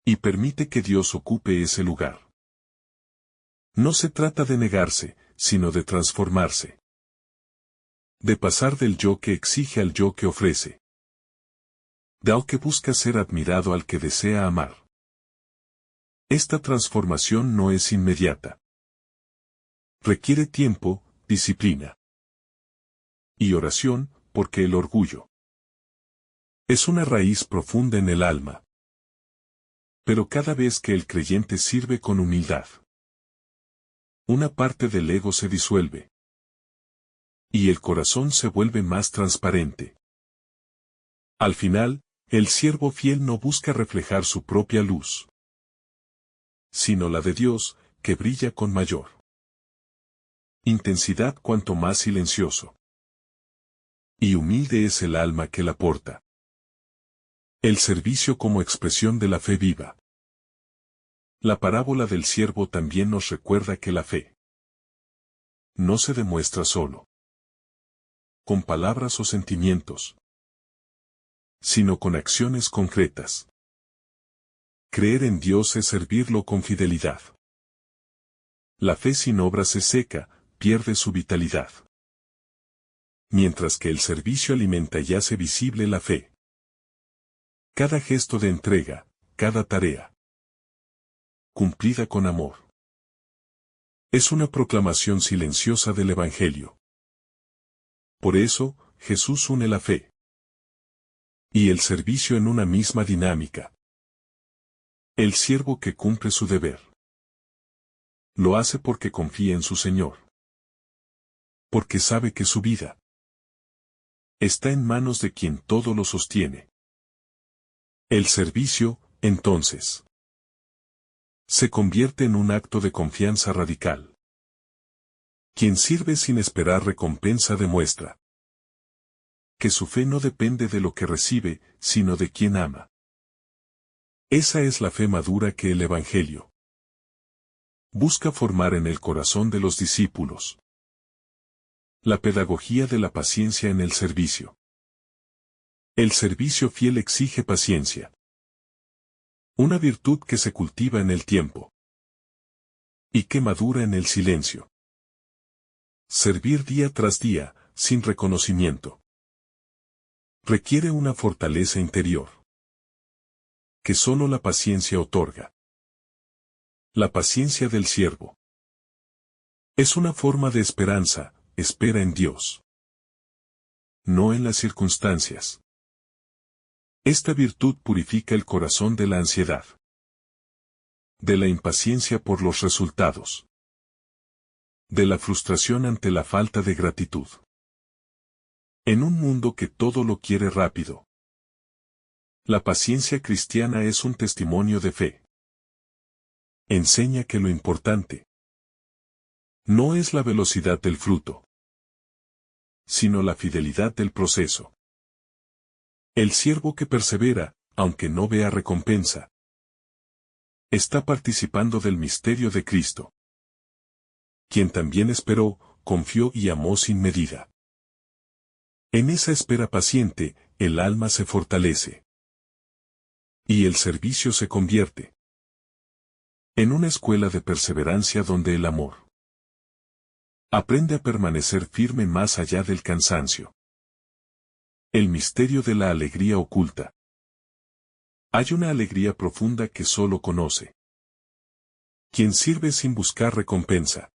y permite que Dios ocupe ese lugar. No se trata de negarse, sino de transformarse. De pasar del yo que exige al yo que ofrece. Del que busca ser admirado al que desea amar. Esta transformación no es inmediata. Requiere tiempo, disciplina y oración, porque el orgullo es una raíz profunda en el alma. Pero cada vez que el creyente sirve con humildad, una parte del ego se disuelve y el corazón se vuelve más transparente. Al final, el siervo fiel no busca reflejar su propia luz, sino la de Dios, que brilla con mayor intensidad cuanto más silencioso y humilde es el alma que la porta. El servicio como expresión de la fe viva. La parábola del siervo también nos recuerda que la fe no se demuestra solo con palabras o sentimientos, sino con acciones concretas. Creer en Dios es servirlo con fidelidad. La fe sin obras es seca, pierde su vitalidad. Mientras que el servicio alimenta y hace visible la fe. Cada gesto de entrega, cada tarea cumplida con amor, es una proclamación silenciosa del Evangelio. Por eso, Jesús une la fe y el servicio en una misma dinámica. El siervo que cumple su deber lo hace porque confía en su Señor, porque sabe que su vida está en manos de quien todo lo sostiene. El servicio, entonces, se convierte en un acto de confianza radical. Quien sirve sin esperar recompensa demuestra que su fe no depende de lo que recibe, sino de quien ama. Esa es la fe madura que el Evangelio busca formar en el corazón de los discípulos. La pedagogía de la paciencia en el servicio. El servicio fiel exige paciencia. Una virtud que se cultiva en el tiempo y que madura en el silencio. Servir día tras día, sin reconocimiento, requiere una fortaleza interior que solo la paciencia otorga. La paciencia del siervo es una forma de esperanza, espera en Dios, no en las circunstancias. Esta virtud purifica el corazón de la ansiedad, de la impaciencia por los resultados, de la frustración ante la falta de gratitud. En un mundo que todo lo quiere rápido, la paciencia cristiana es un testimonio de fe. Enseña que lo importante no es la velocidad del fruto, sino la fidelidad del proceso. El siervo que persevera, aunque no vea recompensa, está participando del misterio de Cristo, quien también esperó, confió y amó sin medida. En esa espera paciente, el alma se fortalece. Y el servicio se convierte en una escuela de perseverancia donde el amor aprende a permanecer firme más allá del cansancio. El misterio de la alegría oculta. Hay una alegría profunda que solo conoce quien sirve sin buscar recompensa.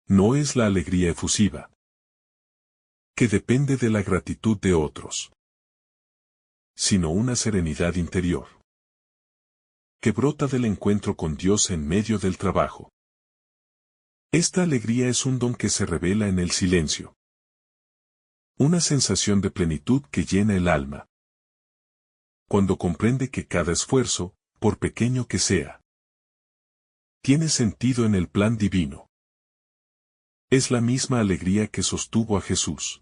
No es la alegría efusiva, que depende de la gratitud de otros, sino una serenidad interior, que brota del encuentro con Dios en medio del trabajo. Esta alegría es un don que se revela en el silencio. Una sensación de plenitud que llena el alma. Cuando comprende que cada esfuerzo, por pequeño que sea, tiene sentido en el plan divino. Es la misma alegría que sostuvo a Jesús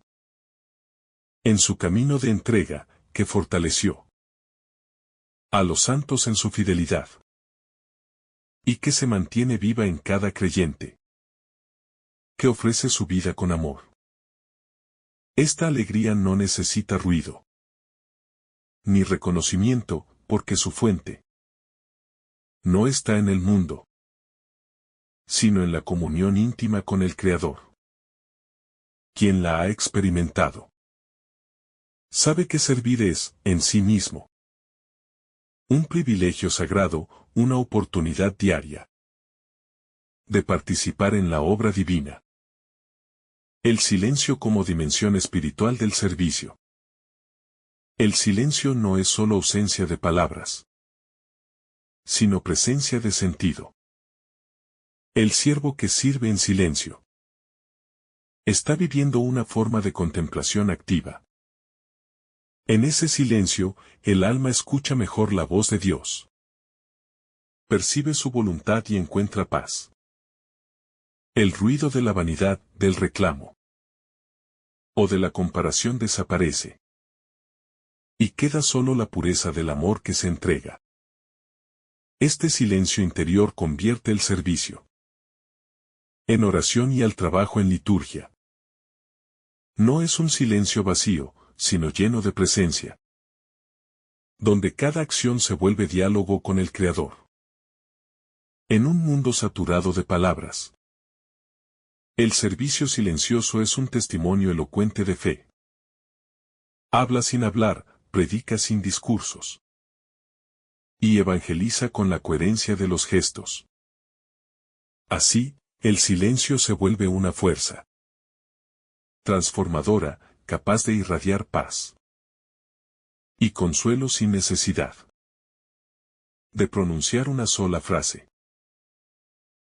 en su camino de entrega, que fortaleció a los santos en su fidelidad, y que se mantiene viva en cada creyente que ofrece su vida con amor. Esta alegría no necesita ruido ni reconocimiento, porque su fuente no está en el mundo, sino en la comunión íntima con el Creador. Quien la ha experimentado sabe que servir es, en sí mismo, un privilegio sagrado, una oportunidad diaria de participar en la obra divina. El silencio como dimensión espiritual del servicio. El silencio no es solo ausencia de palabras, sino presencia de sentido. El siervo que sirve en silencio está viviendo una forma de contemplación activa. En ese silencio, el alma escucha mejor la voz de Dios. Percibe su voluntad y encuentra paz. El ruido de la vanidad, del reclamo o de la comparación desaparece. Y queda solo la pureza del amor que se entrega. Este silencio interior convierte el servicio en oración y al trabajo en liturgia. No es un silencio vacío, sino lleno de presencia, donde cada acción se vuelve diálogo con el Creador. En un mundo saturado de palabras, el servicio silencioso es un testimonio elocuente de fe. Habla sin hablar, predica sin discursos, y evangeliza con la coherencia de los gestos. Así, el silencio se vuelve una fuerza transformadora, capaz de irradiar paz y consuelo sin necesidad de pronunciar una sola frase.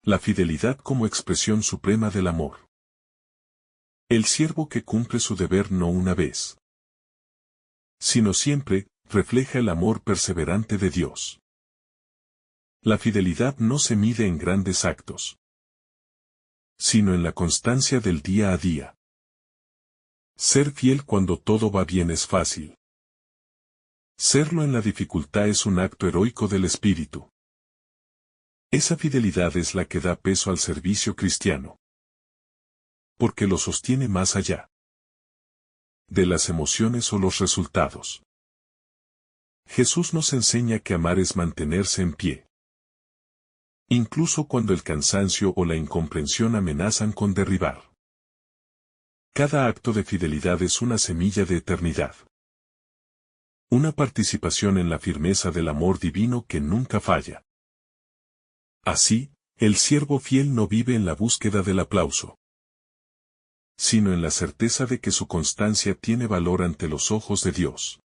La fidelidad como expresión suprema del amor. El siervo que cumple su deber no una vez, sino siempre, refleja el amor perseverante de Dios. La fidelidad no se mide en grandes actos, sino en la constancia del día a día. Ser fiel cuando todo va bien es fácil. Serlo en la dificultad es un acto heroico del espíritu. Esa fidelidad es la que da peso al servicio cristiano, porque lo sostiene más allá de las emociones o los resultados. Jesús nos enseña que amar es mantenerse en pie, incluso cuando el cansancio o la incomprensión amenazan con derribar. Cada acto de fidelidad es una semilla de eternidad. Una participación en la firmeza del amor divino que nunca falla. Así, el siervo fiel no vive en la búsqueda del aplauso, sino en la certeza de que su constancia tiene valor ante los ojos de Dios,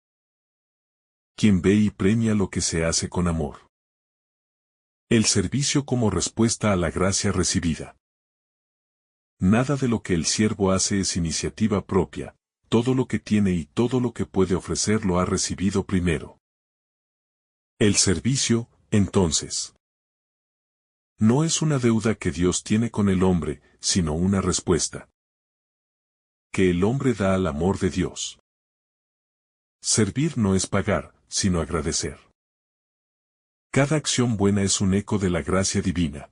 quien ve y premia lo que se hace con amor. El servicio como respuesta a la gracia recibida. Nada de lo que el siervo hace es iniciativa propia, todo lo que tiene y todo lo que puede ofrecer lo ha recibido primero. El servicio, entonces, no es una deuda que Dios tiene con el hombre, sino una respuesta que el hombre da al amor de Dios. Servir no es pagar, sino agradecer. Cada acción buena es un eco de la gracia divina,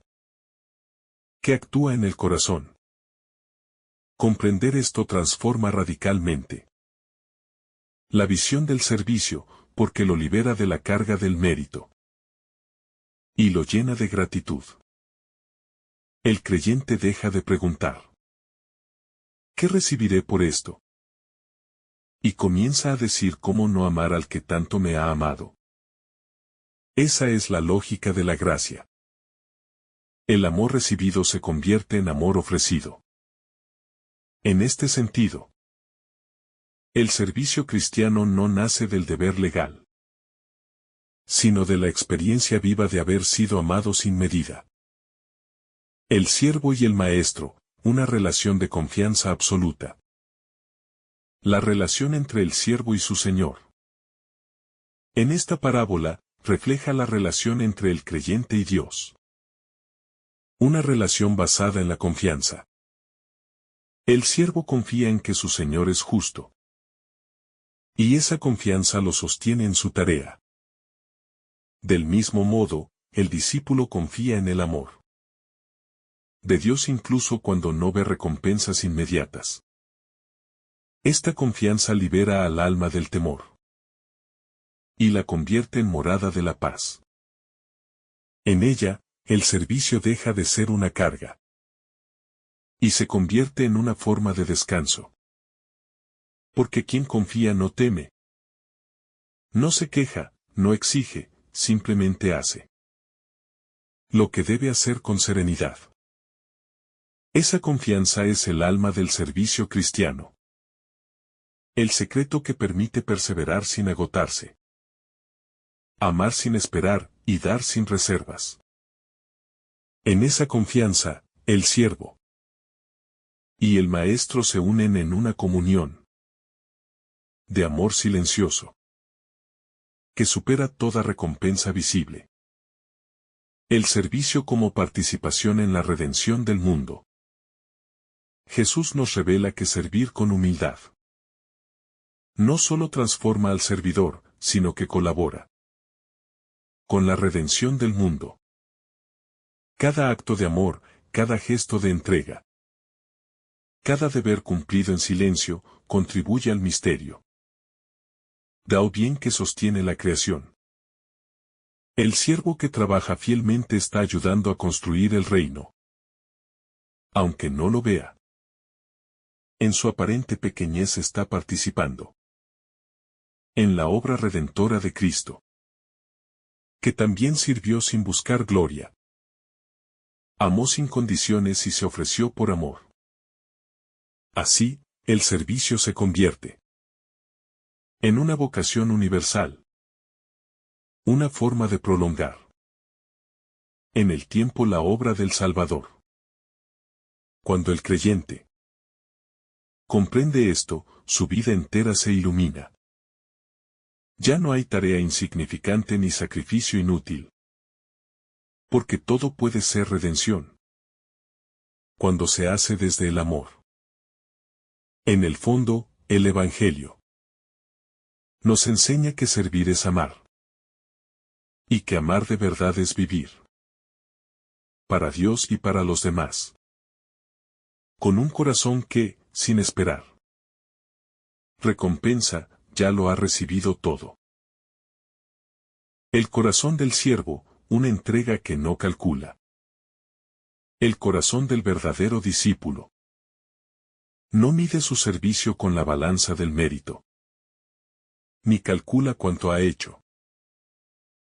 que actúa en el corazón. Comprender esto transforma radicalmente la visión del servicio, porque lo libera de la carga del mérito y lo llena de gratitud. El creyente deja de preguntar: ¿qué recibiré por esto? Y comienza a decir: ¿cómo no amar al que tanto me ha amado? Esa es la lógica de la gracia. El amor recibido se convierte en amor ofrecido. En este sentido, el servicio cristiano no nace del deber legal, sino de la experiencia viva de haber sido amado sin medida. El siervo y el maestro, una relación de confianza absoluta. La relación entre el siervo y su Señor. En esta parábola, refleja la relación entre el creyente y Dios. Una relación basada en la confianza. El siervo confía en que su Señor es justo. Y esa confianza lo sostiene en su tarea. Del mismo modo, el discípulo confía en el amor de Dios incluso cuando no ve recompensas inmediatas. Esta confianza libera al alma del temor y la convierte en morada de la paz. En ella, el servicio deja de ser una carga y se convierte en una forma de descanso. Porque quien confía no teme, no se queja, no exige, simplemente hace lo que debe hacer con serenidad. Esa confianza es el alma del servicio cristiano. El secreto que permite perseverar sin agotarse. Amar sin esperar, y dar sin reservas. En esa confianza, el siervo y el maestro se unen en una comunión de amor silencioso, que supera toda recompensa visible. El servicio como participación en la redención del mundo. Jesús nos revela que servir con humildad no solo transforma al servidor, sino que colabora con la redención del mundo. Cada acto de amor, cada gesto de entrega, cada deber cumplido en silencio, contribuye al misterio da o bien que sostiene la creación. El siervo que trabaja fielmente está ayudando a construir el reino, aunque no lo vea. En su aparente pequeñez está participando en la obra redentora de Cristo, que también sirvió sin buscar gloria. Amó sin condiciones y se ofreció por amor. Así, el servicio se convierte en una vocación universal, una forma de prolongar en el tiempo la obra del Salvador. Cuando el creyente comprende esto, su vida entera se ilumina. Ya no hay tarea insignificante ni sacrificio inútil, porque todo puede ser redención cuando se hace desde el amor. En el fondo, el Evangelio nos enseña que servir es amar, y que amar de verdad es vivir para Dios y para los demás, con un corazón que, sin esperar recompensa, ya lo ha recibido todo. El corazón del siervo, una entrega que no calcula. El corazón del verdadero discípulo no mide su servicio con la balanza del mérito, ni calcula cuánto ha hecho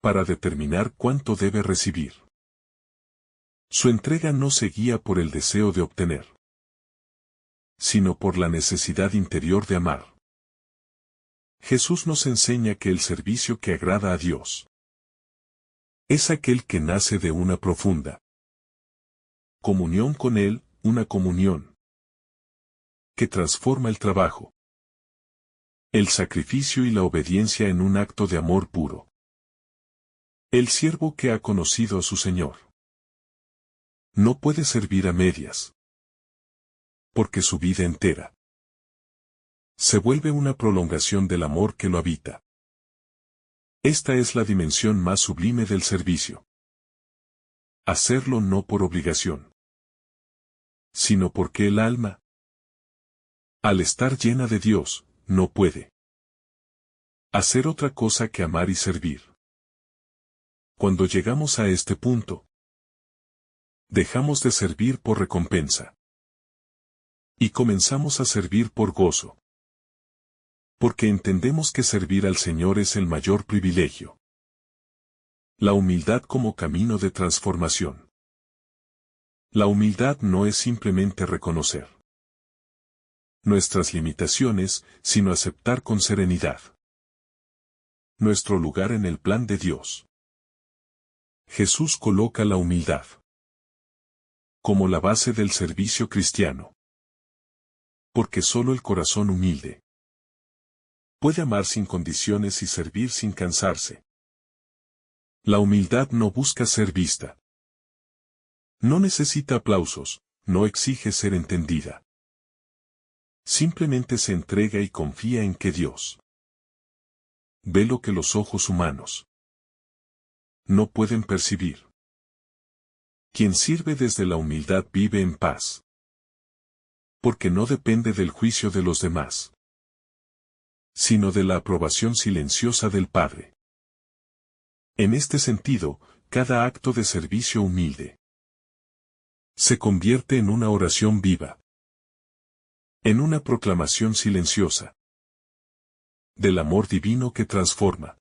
para determinar cuánto debe recibir. Su entrega no se guía por el deseo de obtener, sino por la necesidad interior de amar. Jesús nos enseña que el servicio que agrada a Dios es aquel que nace de una profunda comunión con Él, una comunión que transforma el trabajo, el sacrificio y la obediencia en un acto de amor puro. El siervo que ha conocido a su Señor no puede servir a medias, porque su vida entera Se vuelve una prolongación del amor que lo habita. Esta es la dimensión más sublime del servicio. Hacerlo no por obligación, sino porque el alma, al estar llena de Dios, no puede hacer otra cosa que amar y servir. Cuando llegamos a este punto, dejamos de servir por recompensa y comenzamos a servir por gozo. Porque entendemos que servir al Señor es el mayor privilegio. La humildad como camino de transformación. La humildad no es simplemente reconocer nuestras limitaciones, sino aceptar con serenidad nuestro lugar en el plan de Dios. Jesús coloca la humildad como la base del servicio cristiano. Porque solo el corazón humilde puede amar sin condiciones y servir sin cansarse. La humildad no busca ser vista. No necesita aplausos, no exige ser entendida. Simplemente se entrega y confía en que Dios ve lo que los ojos humanos no pueden percibir. Quien sirve desde la humildad vive en paz. Porque no depende del juicio de los demás, sino de la aprobación silenciosa del Padre. En este sentido, cada acto de servicio humilde se convierte en una oración viva, en una proclamación silenciosa del amor divino que transforma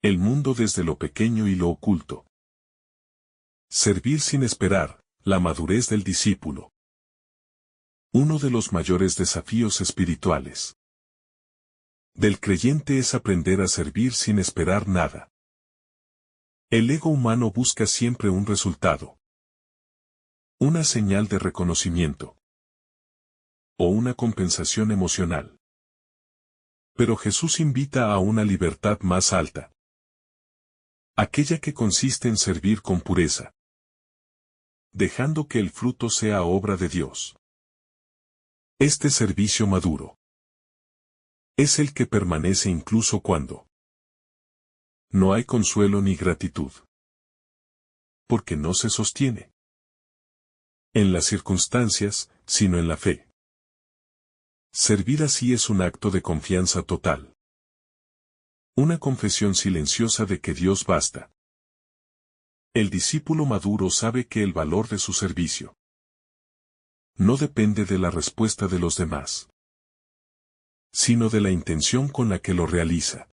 el mundo desde lo pequeño y lo oculto. Servir sin esperar, la madurez del discípulo. Uno de los mayores desafíos espirituales del creyente es aprender a servir sin esperar nada. El ego humano busca siempre un resultado, una señal de reconocimiento o una compensación emocional. Pero Jesús invita a una libertad más alta, aquella que consiste en servir con pureza, dejando que el fruto sea obra de Dios. Este servicio maduro es el que permanece incluso cuando no hay consuelo ni gratitud. Porque no se sostiene en las circunstancias, sino en la fe. Servir así es un acto de confianza total. Una confesión silenciosa de que Dios basta. El discípulo maduro sabe que el valor de su servicio no depende de la respuesta de los demás, sino de la intención con la que lo realiza.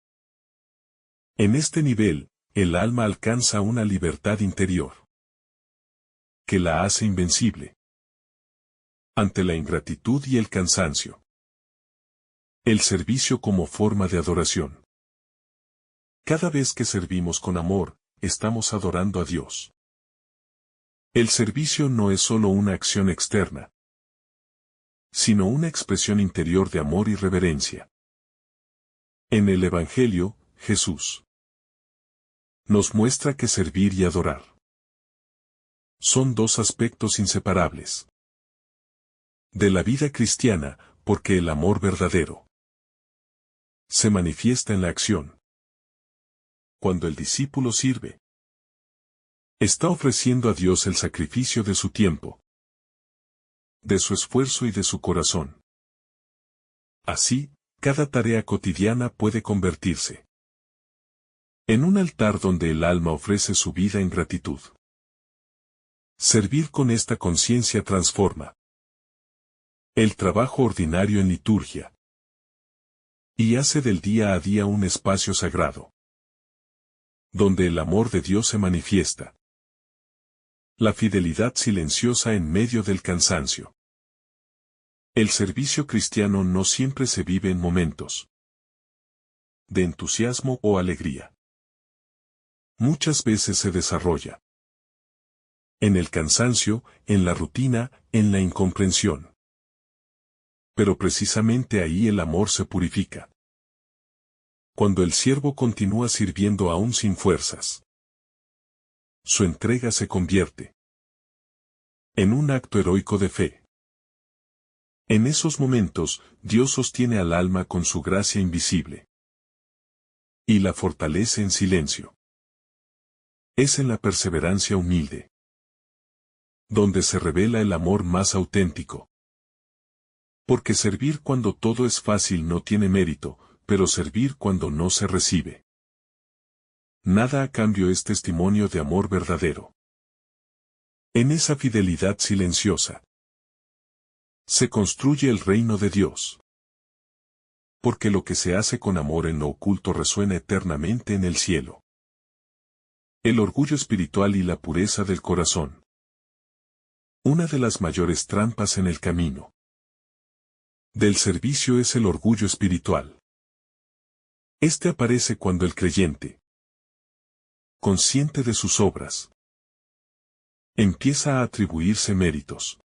En este nivel, el alma alcanza una libertad interior que la hace invencible ante la ingratitud y el cansancio. El servicio como forma de adoración. Cada vez que servimos con amor, estamos adorando a Dios. El servicio no es solo una acción externa, sino una expresión interior de amor y reverencia. En el Evangelio, Jesús nos muestra que servir y adorar son dos aspectos inseparables de la vida cristiana, porque el amor verdadero se manifiesta en la acción. Cuando el discípulo sirve, está ofreciendo a Dios el sacrificio de su tiempo, de su esfuerzo y de su corazón. Así, cada tarea cotidiana puede convertirse en un altar donde el alma ofrece su vida en gratitud. Servir con esta conciencia transforma el trabajo ordinario en liturgia y hace del día a día un espacio sagrado, donde el amor de Dios se manifiesta. La fidelidad silenciosa en medio del cansancio. El servicio cristiano no siempre se vive en momentos de entusiasmo o alegría. Muchas veces se desarrolla en el cansancio, en la rutina, en la incomprensión. Pero precisamente ahí el amor se purifica. Cuando el siervo continúa sirviendo aún sin fuerzas, su entrega se convierte en un acto heroico de fe. En esos momentos, Dios sostiene al alma con su gracia invisible. Y la fortalece en silencio. Es en la perseverancia humilde donde se revela el amor más auténtico. Porque servir cuando todo es fácil no tiene mérito, pero servir cuando no se recibe nada a cambio es testimonio de amor verdadero. En esa fidelidad silenciosa se construye el reino de Dios. Porque lo que se hace con amor en lo oculto resuena eternamente en el cielo. El orgullo espiritual y la pureza del corazón. Una de las mayores trampas en el camino del servicio es el orgullo espiritual. Este aparece cuando el creyente, consciente de sus obras, empieza a atribuirse méritos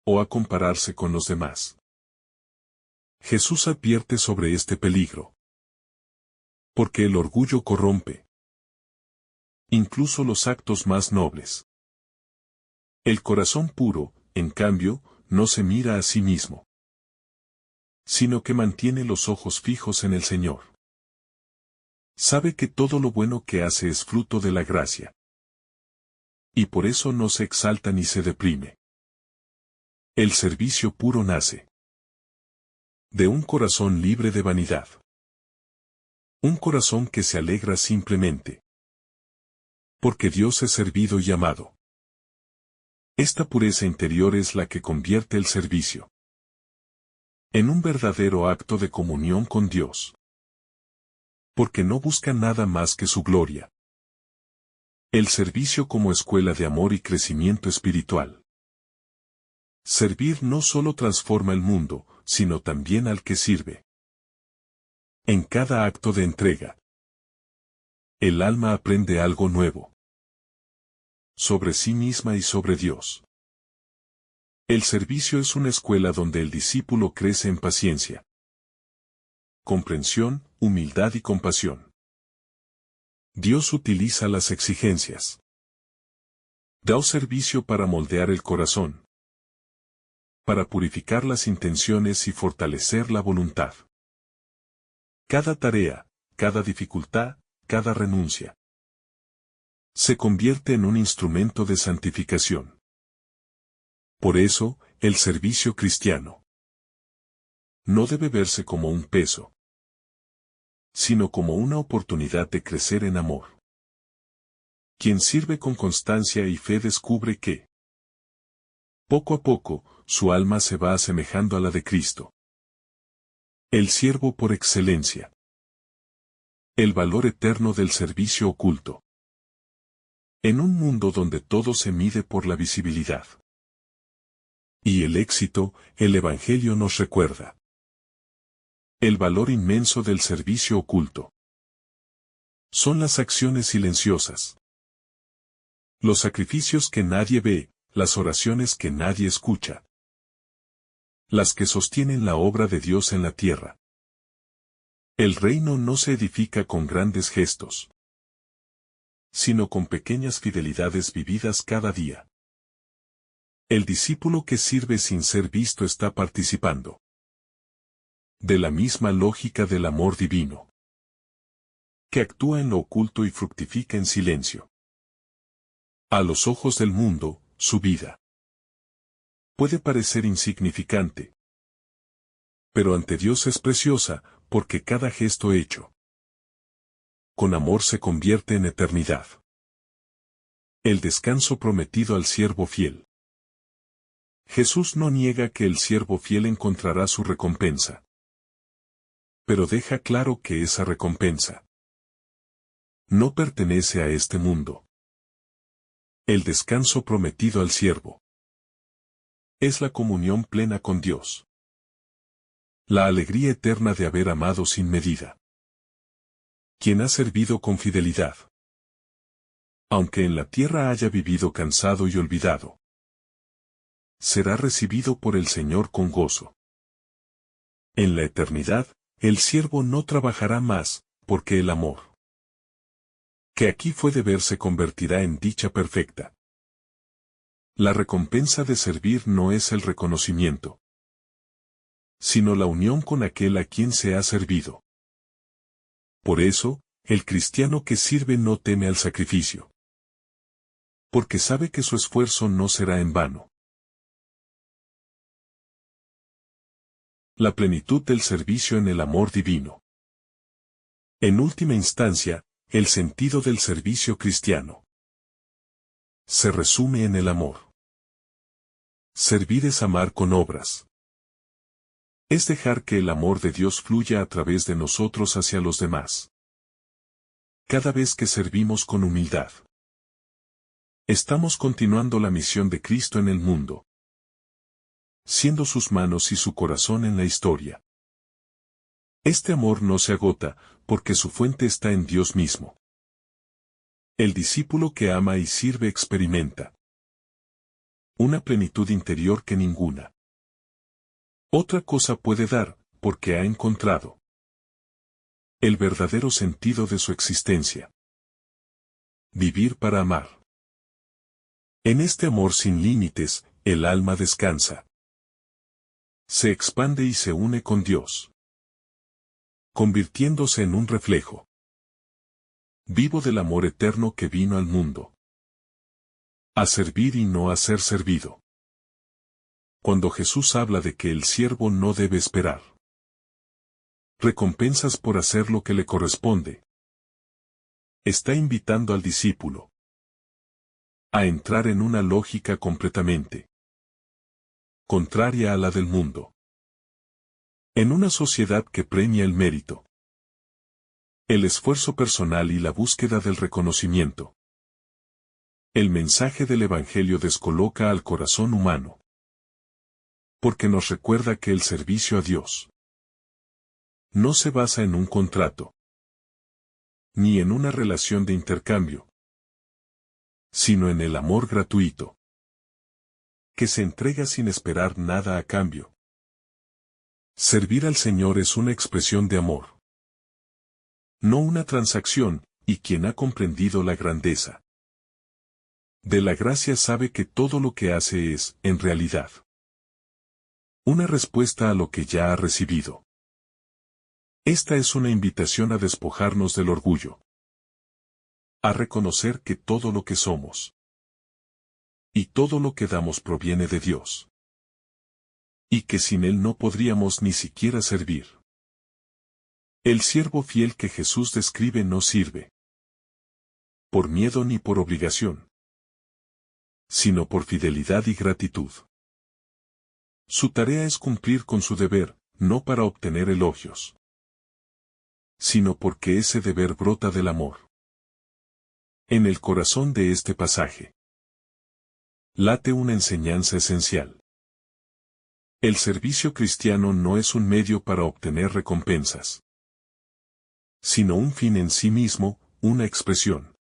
o a compararse con los demás. Jesús advierte sobre este peligro. Porque el orgullo corrompe incluso los actos más nobles. El corazón puro, en cambio, no se mira a sí mismo, sino que mantiene los ojos fijos en el Señor. Sabe que todo lo bueno que hace es fruto de la gracia. Y por eso no se exalta ni se deprime. El servicio puro nace de un corazón libre de vanidad. Un corazón que se alegra simplemente porque Dios es servido y amado. Esta pureza interior es la que convierte el servicio en un verdadero acto de comunión con Dios. Porque no busca nada más que su gloria. El servicio como escuela de amor y crecimiento espiritual. Servir no solo transforma el mundo, sino también al que sirve. En cada acto de entrega, el alma aprende algo nuevo. Sobre sí misma y sobre Dios. El servicio es una escuela donde el discípulo crece en paciencia, comprensión, humildad y compasión. Dios utiliza las exigencias. Da servicio para moldear el corazón, para purificar las intenciones y fortalecer la voluntad. Cada tarea, cada dificultad, cada renuncia, se convierte en un instrumento de santificación. Por eso, el servicio cristiano no debe verse como un peso, sino como una oportunidad de crecer en amor. Quien sirve con constancia y fe descubre que, poco a poco, su alma se va asemejando a la de Cristo. El siervo por excelencia. El valor eterno del servicio oculto. En un mundo donde todo se mide por la visibilidad y el éxito, el Evangelio nos recuerda el valor inmenso del servicio oculto. Son las acciones silenciosas, los sacrificios que nadie ve, las oraciones que nadie escucha, las que sostienen la obra de Dios en la tierra. El reino no se edifica con grandes gestos, sino con pequeñas fidelidades vividas cada día. El discípulo que sirve sin ser visto está participando de la misma lógica del amor divino, que actúa en lo oculto y fructifica en silencio. A los ojos del mundo, su vida puede parecer insignificante, pero ante Dios es preciosa, porque cada gesto hecho con amor se convierte en eternidad. El descanso prometido al siervo fiel. Jesús no niega que el siervo fiel encontrará su recompensa, pero deja claro que esa recompensa no pertenece a este mundo. El descanso prometido al siervo es la comunión plena con Dios. La alegría eterna de haber amado sin medida. Quien ha servido con fidelidad, aunque en la tierra haya vivido cansado y olvidado, será recibido por el Señor con gozo. En la eternidad, el siervo no trabajará más, porque el amor que aquí fue deber se convertirá en dicha perfecta. La recompensa de servir no es el reconocimiento, sino la unión con aquel a quien se ha servido. Por eso, el cristiano que sirve no teme al sacrificio, porque sabe que su esfuerzo no será en vano. La plenitud del servicio en el amor divino. En última instancia, el sentido del servicio cristiano se resume en el amor. Servir es amar con obras. Es dejar que el amor de Dios fluya a través de nosotros hacia los demás. Cada vez que servimos con humildad, estamos continuando la misión de Cristo en el mundo, siendo sus manos y su corazón en la historia. Este amor no se agota, porque su fuente está en Dios mismo. El discípulo que ama y sirve experimenta una plenitud interior que ninguna otra cosa puede dar, porque ha encontrado el verdadero sentido de su existencia. Vivir para amar. En este amor sin límites, el alma descansa. Se expande y se une con Dios, convirtiéndose en un reflejo vivo del amor eterno que vino al mundo a servir y no a ser servido. Cuando Jesús habla de que el siervo no debe esperar recompensas por hacer lo que le corresponde, está invitando al discípulo a entrar en una lógica completamente contraria a la del mundo. En una sociedad que premia el mérito, el esfuerzo personal y la búsqueda del reconocimiento, el mensaje del Evangelio descoloca al corazón humano, porque nos recuerda que el servicio a Dios no se basa en un contrato, ni en una relación de intercambio, sino en el amor gratuito, que se entrega sin esperar nada a cambio. Servir al Señor es una expresión de amor, no una transacción, y quien ha comprendido la grandeza de la gracia sabe que todo lo que hace es, en realidad, una respuesta a lo que ya ha recibido. Esta es una invitación a despojarnos del orgullo, a reconocer que todo lo que somos y todo lo que damos proviene de Dios, y que sin Él no podríamos ni siquiera servir. El siervo fiel que Jesús describe no sirve por miedo ni por obligación, sino por fidelidad y gratitud. Su tarea es cumplir con su deber, no para obtener elogios, sino porque ese deber brota del amor. En el corazón de este pasaje late una enseñanza esencial. El servicio cristiano no es un medio para obtener recompensas, sino un fin en sí mismo, una expresión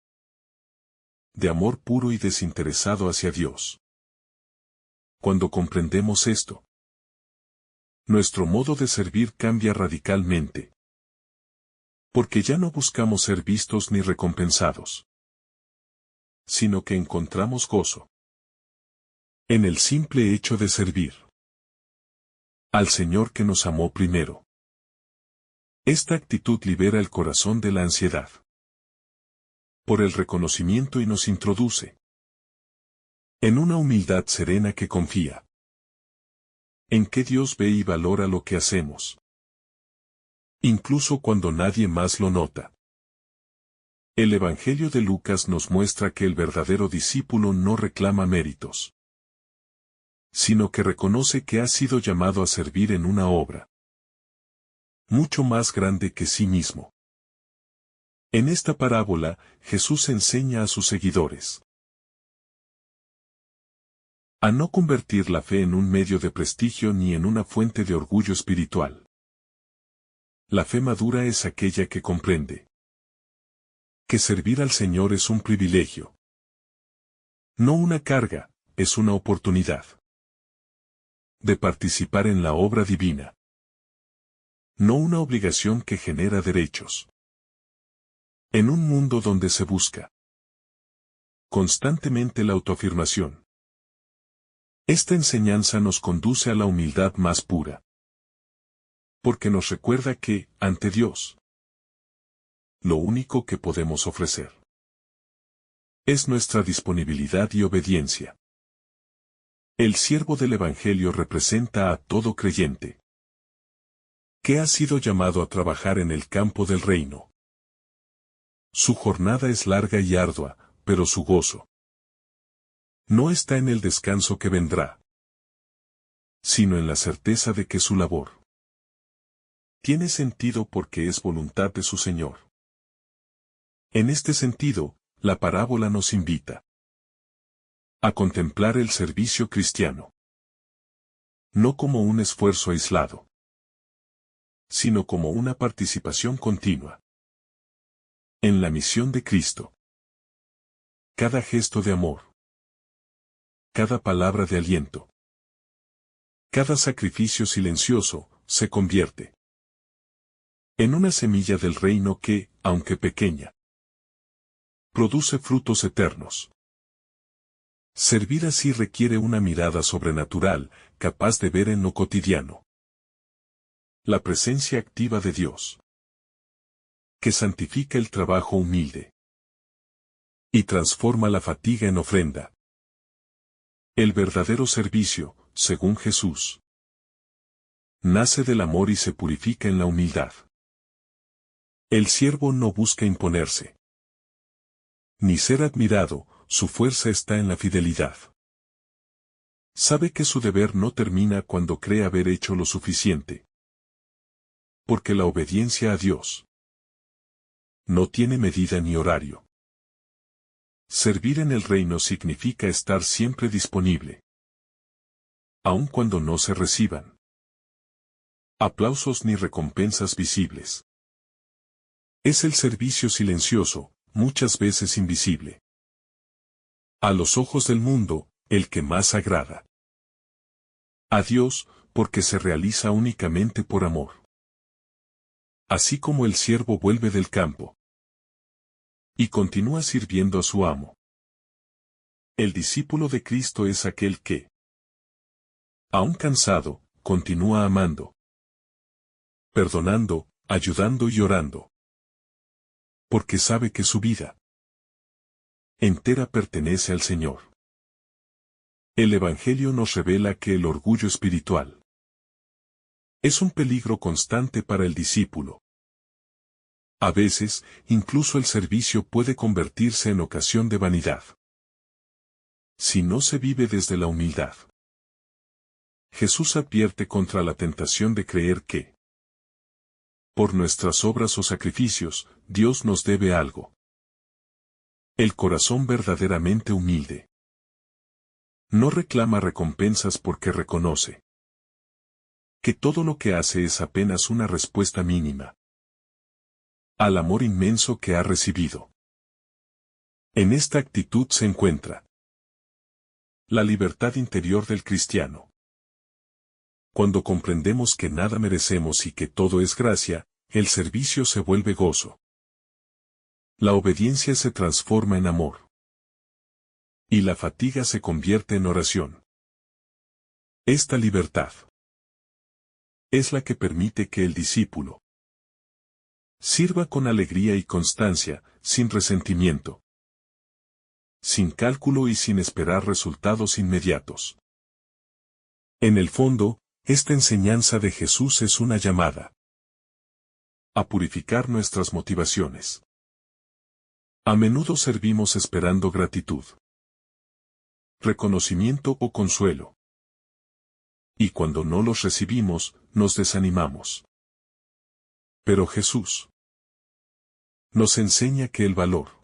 de amor puro y desinteresado hacia Dios. Cuando comprendemos esto, nuestro modo de servir cambia radicalmente, porque ya no buscamos ser vistos ni recompensados, sino que encontramos gozo en el simple hecho de servir al Señor que nos amó primero. Esta actitud libera el corazón de la ansiedad por el reconocimiento y nos introduce en una humildad serena que confía en que Dios ve y valora lo que hacemos, incluso cuando nadie más lo nota. El Evangelio de Lucas nos muestra que el verdadero discípulo no reclama méritos, sino que reconoce que ha sido llamado a servir en una obra mucho más grande que sí mismo. En esta parábola, Jesús enseña a sus seguidores a no convertir la fe en un medio de prestigio ni en una fuente de orgullo espiritual. La fe madura es aquella que comprende que servir al Señor es un privilegio, no una carga, es una oportunidad de participar en la obra divina, no una obligación que genera derechos. En un mundo donde se busca constantemente la autoafirmación, Esta enseñanza nos conduce a la humildad más pura. Porque nos recuerda que, ante Dios, lo único que podemos ofrecer es nuestra disponibilidad y obediencia. El siervo del Evangelio representa a todo creyente que ha sido llamado a trabajar en el campo del reino. Su jornada es larga y ardua, pero su gozo no está en el descanso que vendrá, sino en la certeza de que su labor tiene sentido porque es voluntad de su Señor. En este sentido, la parábola nos invita a contemplar el servicio cristiano no como un esfuerzo aislado, sino como una participación continua en la misión de Cristo. Cada gesto de amor, cada palabra de aliento, cada sacrificio silencioso, se convierte en una semilla del reino que, aunque pequeña, produce frutos eternos. Servir así requiere una mirada sobrenatural, capaz de ver en lo cotidiano la presencia activa de Dios, que santifica el trabajo humilde y transforma la fatiga en ofrenda. El verdadero servicio, según Jesús, nace del amor y se purifica en la humildad. El siervo no busca imponerse, ni ser admirado, su fuerza está en la fidelidad. Sabe que su deber no termina cuando cree haber hecho lo suficiente. Porque la obediencia a Dios no tiene medida ni horario. Servir en el reino significa estar siempre disponible, aun cuando no se reciban aplausos ni recompensas visibles. Es el servicio silencioso, muchas veces invisible, a los ojos del mundo, el que más agrada a Dios, porque se realiza únicamente por amor. Así como el siervo vuelve del campo y continúa sirviendo a su amo, el discípulo de Cristo es aquel que, aun cansado, continúa amando, perdonando, ayudando y orando, porque sabe que su vida entera pertenece al Señor. El Evangelio nos revela que el orgullo espiritual es un peligro constante para el discípulo. A veces, incluso el servicio puede convertirse en ocasión de vanidad, si no se vive desde la humildad. Jesús advierte contra la tentación de creer que, por nuestras obras o sacrificios, Dios nos debe algo. El corazón verdaderamente humilde no reclama recompensas porque reconoce que todo lo que hace es apenas una respuesta mínima al amor inmenso que ha recibido. En esta actitud se encuentra la libertad interior del cristiano. Cuando comprendemos que nada merecemos y que todo es gracia, el servicio se vuelve gozo. La obediencia se transforma en amor. Y la fatiga se convierte en oración. Esta libertad es la que permite que el discípulo sirva con alegría y constancia, sin resentimiento, sin cálculo y sin esperar resultados inmediatos. En el fondo, esta enseñanza de Jesús es una llamada a purificar nuestras motivaciones. A menudo servimos esperando gratitud, reconocimiento o consuelo. Y cuando no los recibimos, nos desanimamos. Pero Jesús nos enseña que el valor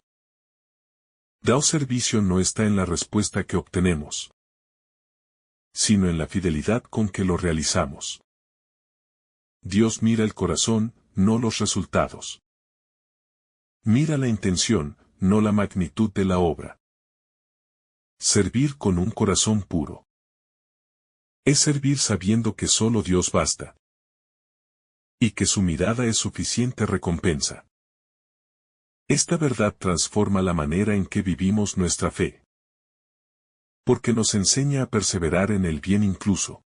dado servicio no está en la respuesta que obtenemos, sino en la fidelidad con que lo realizamos. Dios mira el corazón, no los resultados. Mira la intención, no la magnitud de la obra. Servir con un corazón puro es servir sabiendo que solo Dios basta y que su mirada es suficiente recompensa. Esta verdad transforma la manera en que vivimos nuestra fe. Porque nos enseña a perseverar en el bien incluso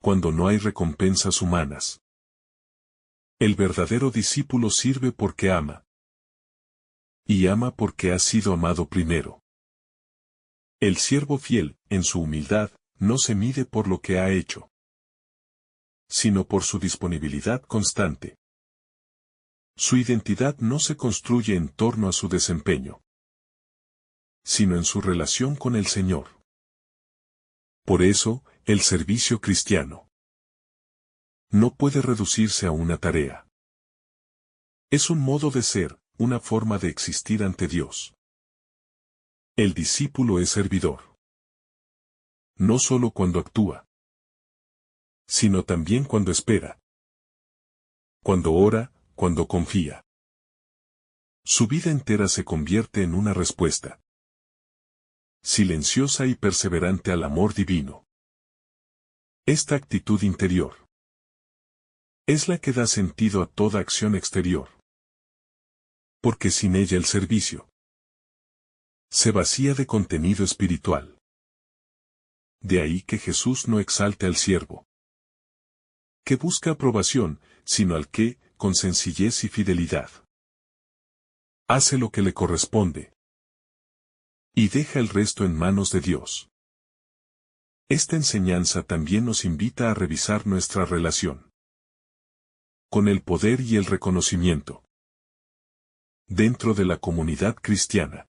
cuando no hay recompensas humanas. El verdadero discípulo sirve porque ama. Y ama porque ha sido amado primero. El siervo fiel, en su humildad, no se mide por lo que ha hecho, sino por su disponibilidad constante. Su identidad no se construye en torno a su desempeño, sino en su relación con el Señor. Por eso, el servicio cristiano no puede reducirse a una tarea. Es un modo de ser, una forma de existir ante Dios. El discípulo es servidor. No solo cuando actúa, sino también cuando espera, cuando ora, cuando confía. Su vida entera se convierte en una respuesta silenciosa y perseverante al amor divino. Esta actitud interior es la que da sentido a toda acción exterior. Porque sin ella el servicio se vacía de contenido espiritual. De ahí que Jesús no exalte al siervo que busca aprobación, sino al que, con sencillez y fidelidad, hace lo que le corresponde y deja el resto en manos de Dios. Esta enseñanza también nos invita a revisar nuestra relación con el poder y el reconocimiento dentro de la comunidad cristiana.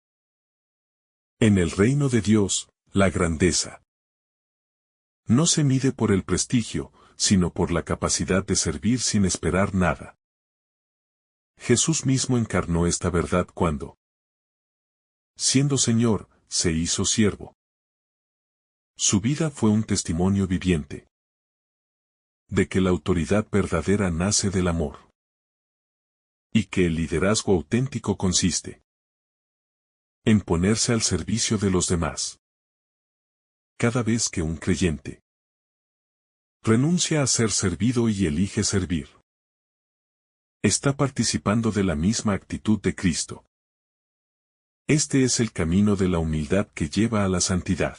En el reino de Dios, la grandeza no se mide por el prestigio, sino por la capacidad de servir sin esperar nada. Jesús mismo encarnó esta verdad cuando, siendo Señor, se hizo siervo. Su vida fue un testimonio viviente de que la autoridad verdadera nace del amor y que el liderazgo auténtico consiste en ponerse al servicio de los demás. Cada vez que un creyente renuncia a ser servido y elige servir, está participando de la misma actitud de Cristo. Este es el camino de la humildad que lleva a la santidad.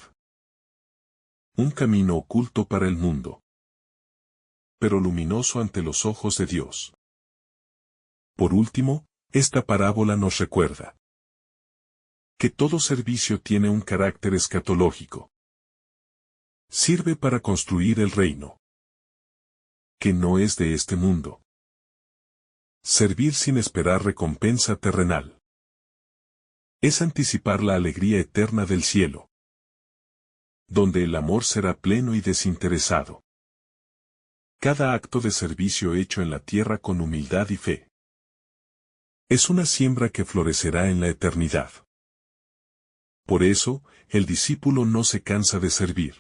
Un camino oculto para el mundo, pero luminoso ante los ojos de Dios. Por último, esta parábola nos recuerda que todo servicio tiene un carácter escatológico. Sirve para construir el reino, que no es de este mundo. Servir sin esperar recompensa terrenal es anticipar la alegría eterna del cielo, donde el amor será pleno y desinteresado. Cada acto de servicio hecho en la tierra con humildad y fe es una siembra que florecerá en la eternidad. Por eso, el discípulo no se cansa de servir,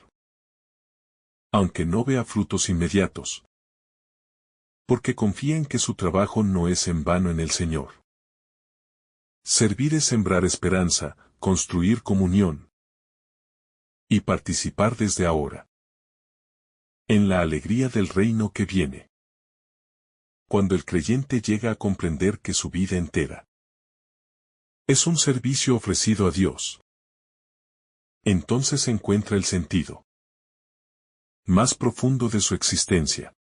aunque no vea frutos inmediatos, porque confía en que su trabajo no es en vano en el Señor. Servir es sembrar esperanza, construir comunión y participar desde ahora en la alegría del reino que viene. Cuando el creyente llega a comprender que su vida entera es un servicio ofrecido a Dios, entonces encuentra el sentido más profundo de su existencia.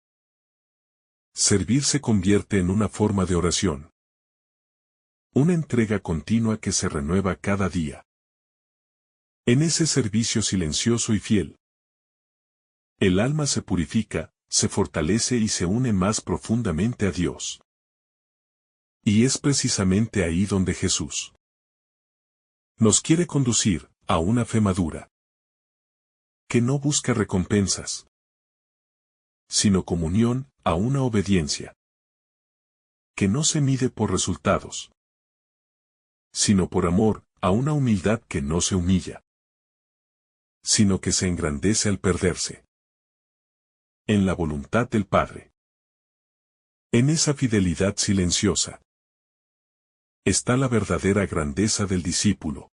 Servir se convierte en una forma de oración, una entrega continua que se renueva cada día. En ese servicio silencioso y fiel, el alma se purifica, se fortalece y se une más profundamente a Dios. Y es precisamente ahí donde Jesús nos quiere conducir, a una fe madura, que no busca recompensas, sino comunión, a una obediencia que no se mide por resultados, sino por amor, a una humildad que no se humilla, sino que se engrandece al perderse en la voluntad del Padre. En esa fidelidad silenciosa está la verdadera grandeza del discípulo.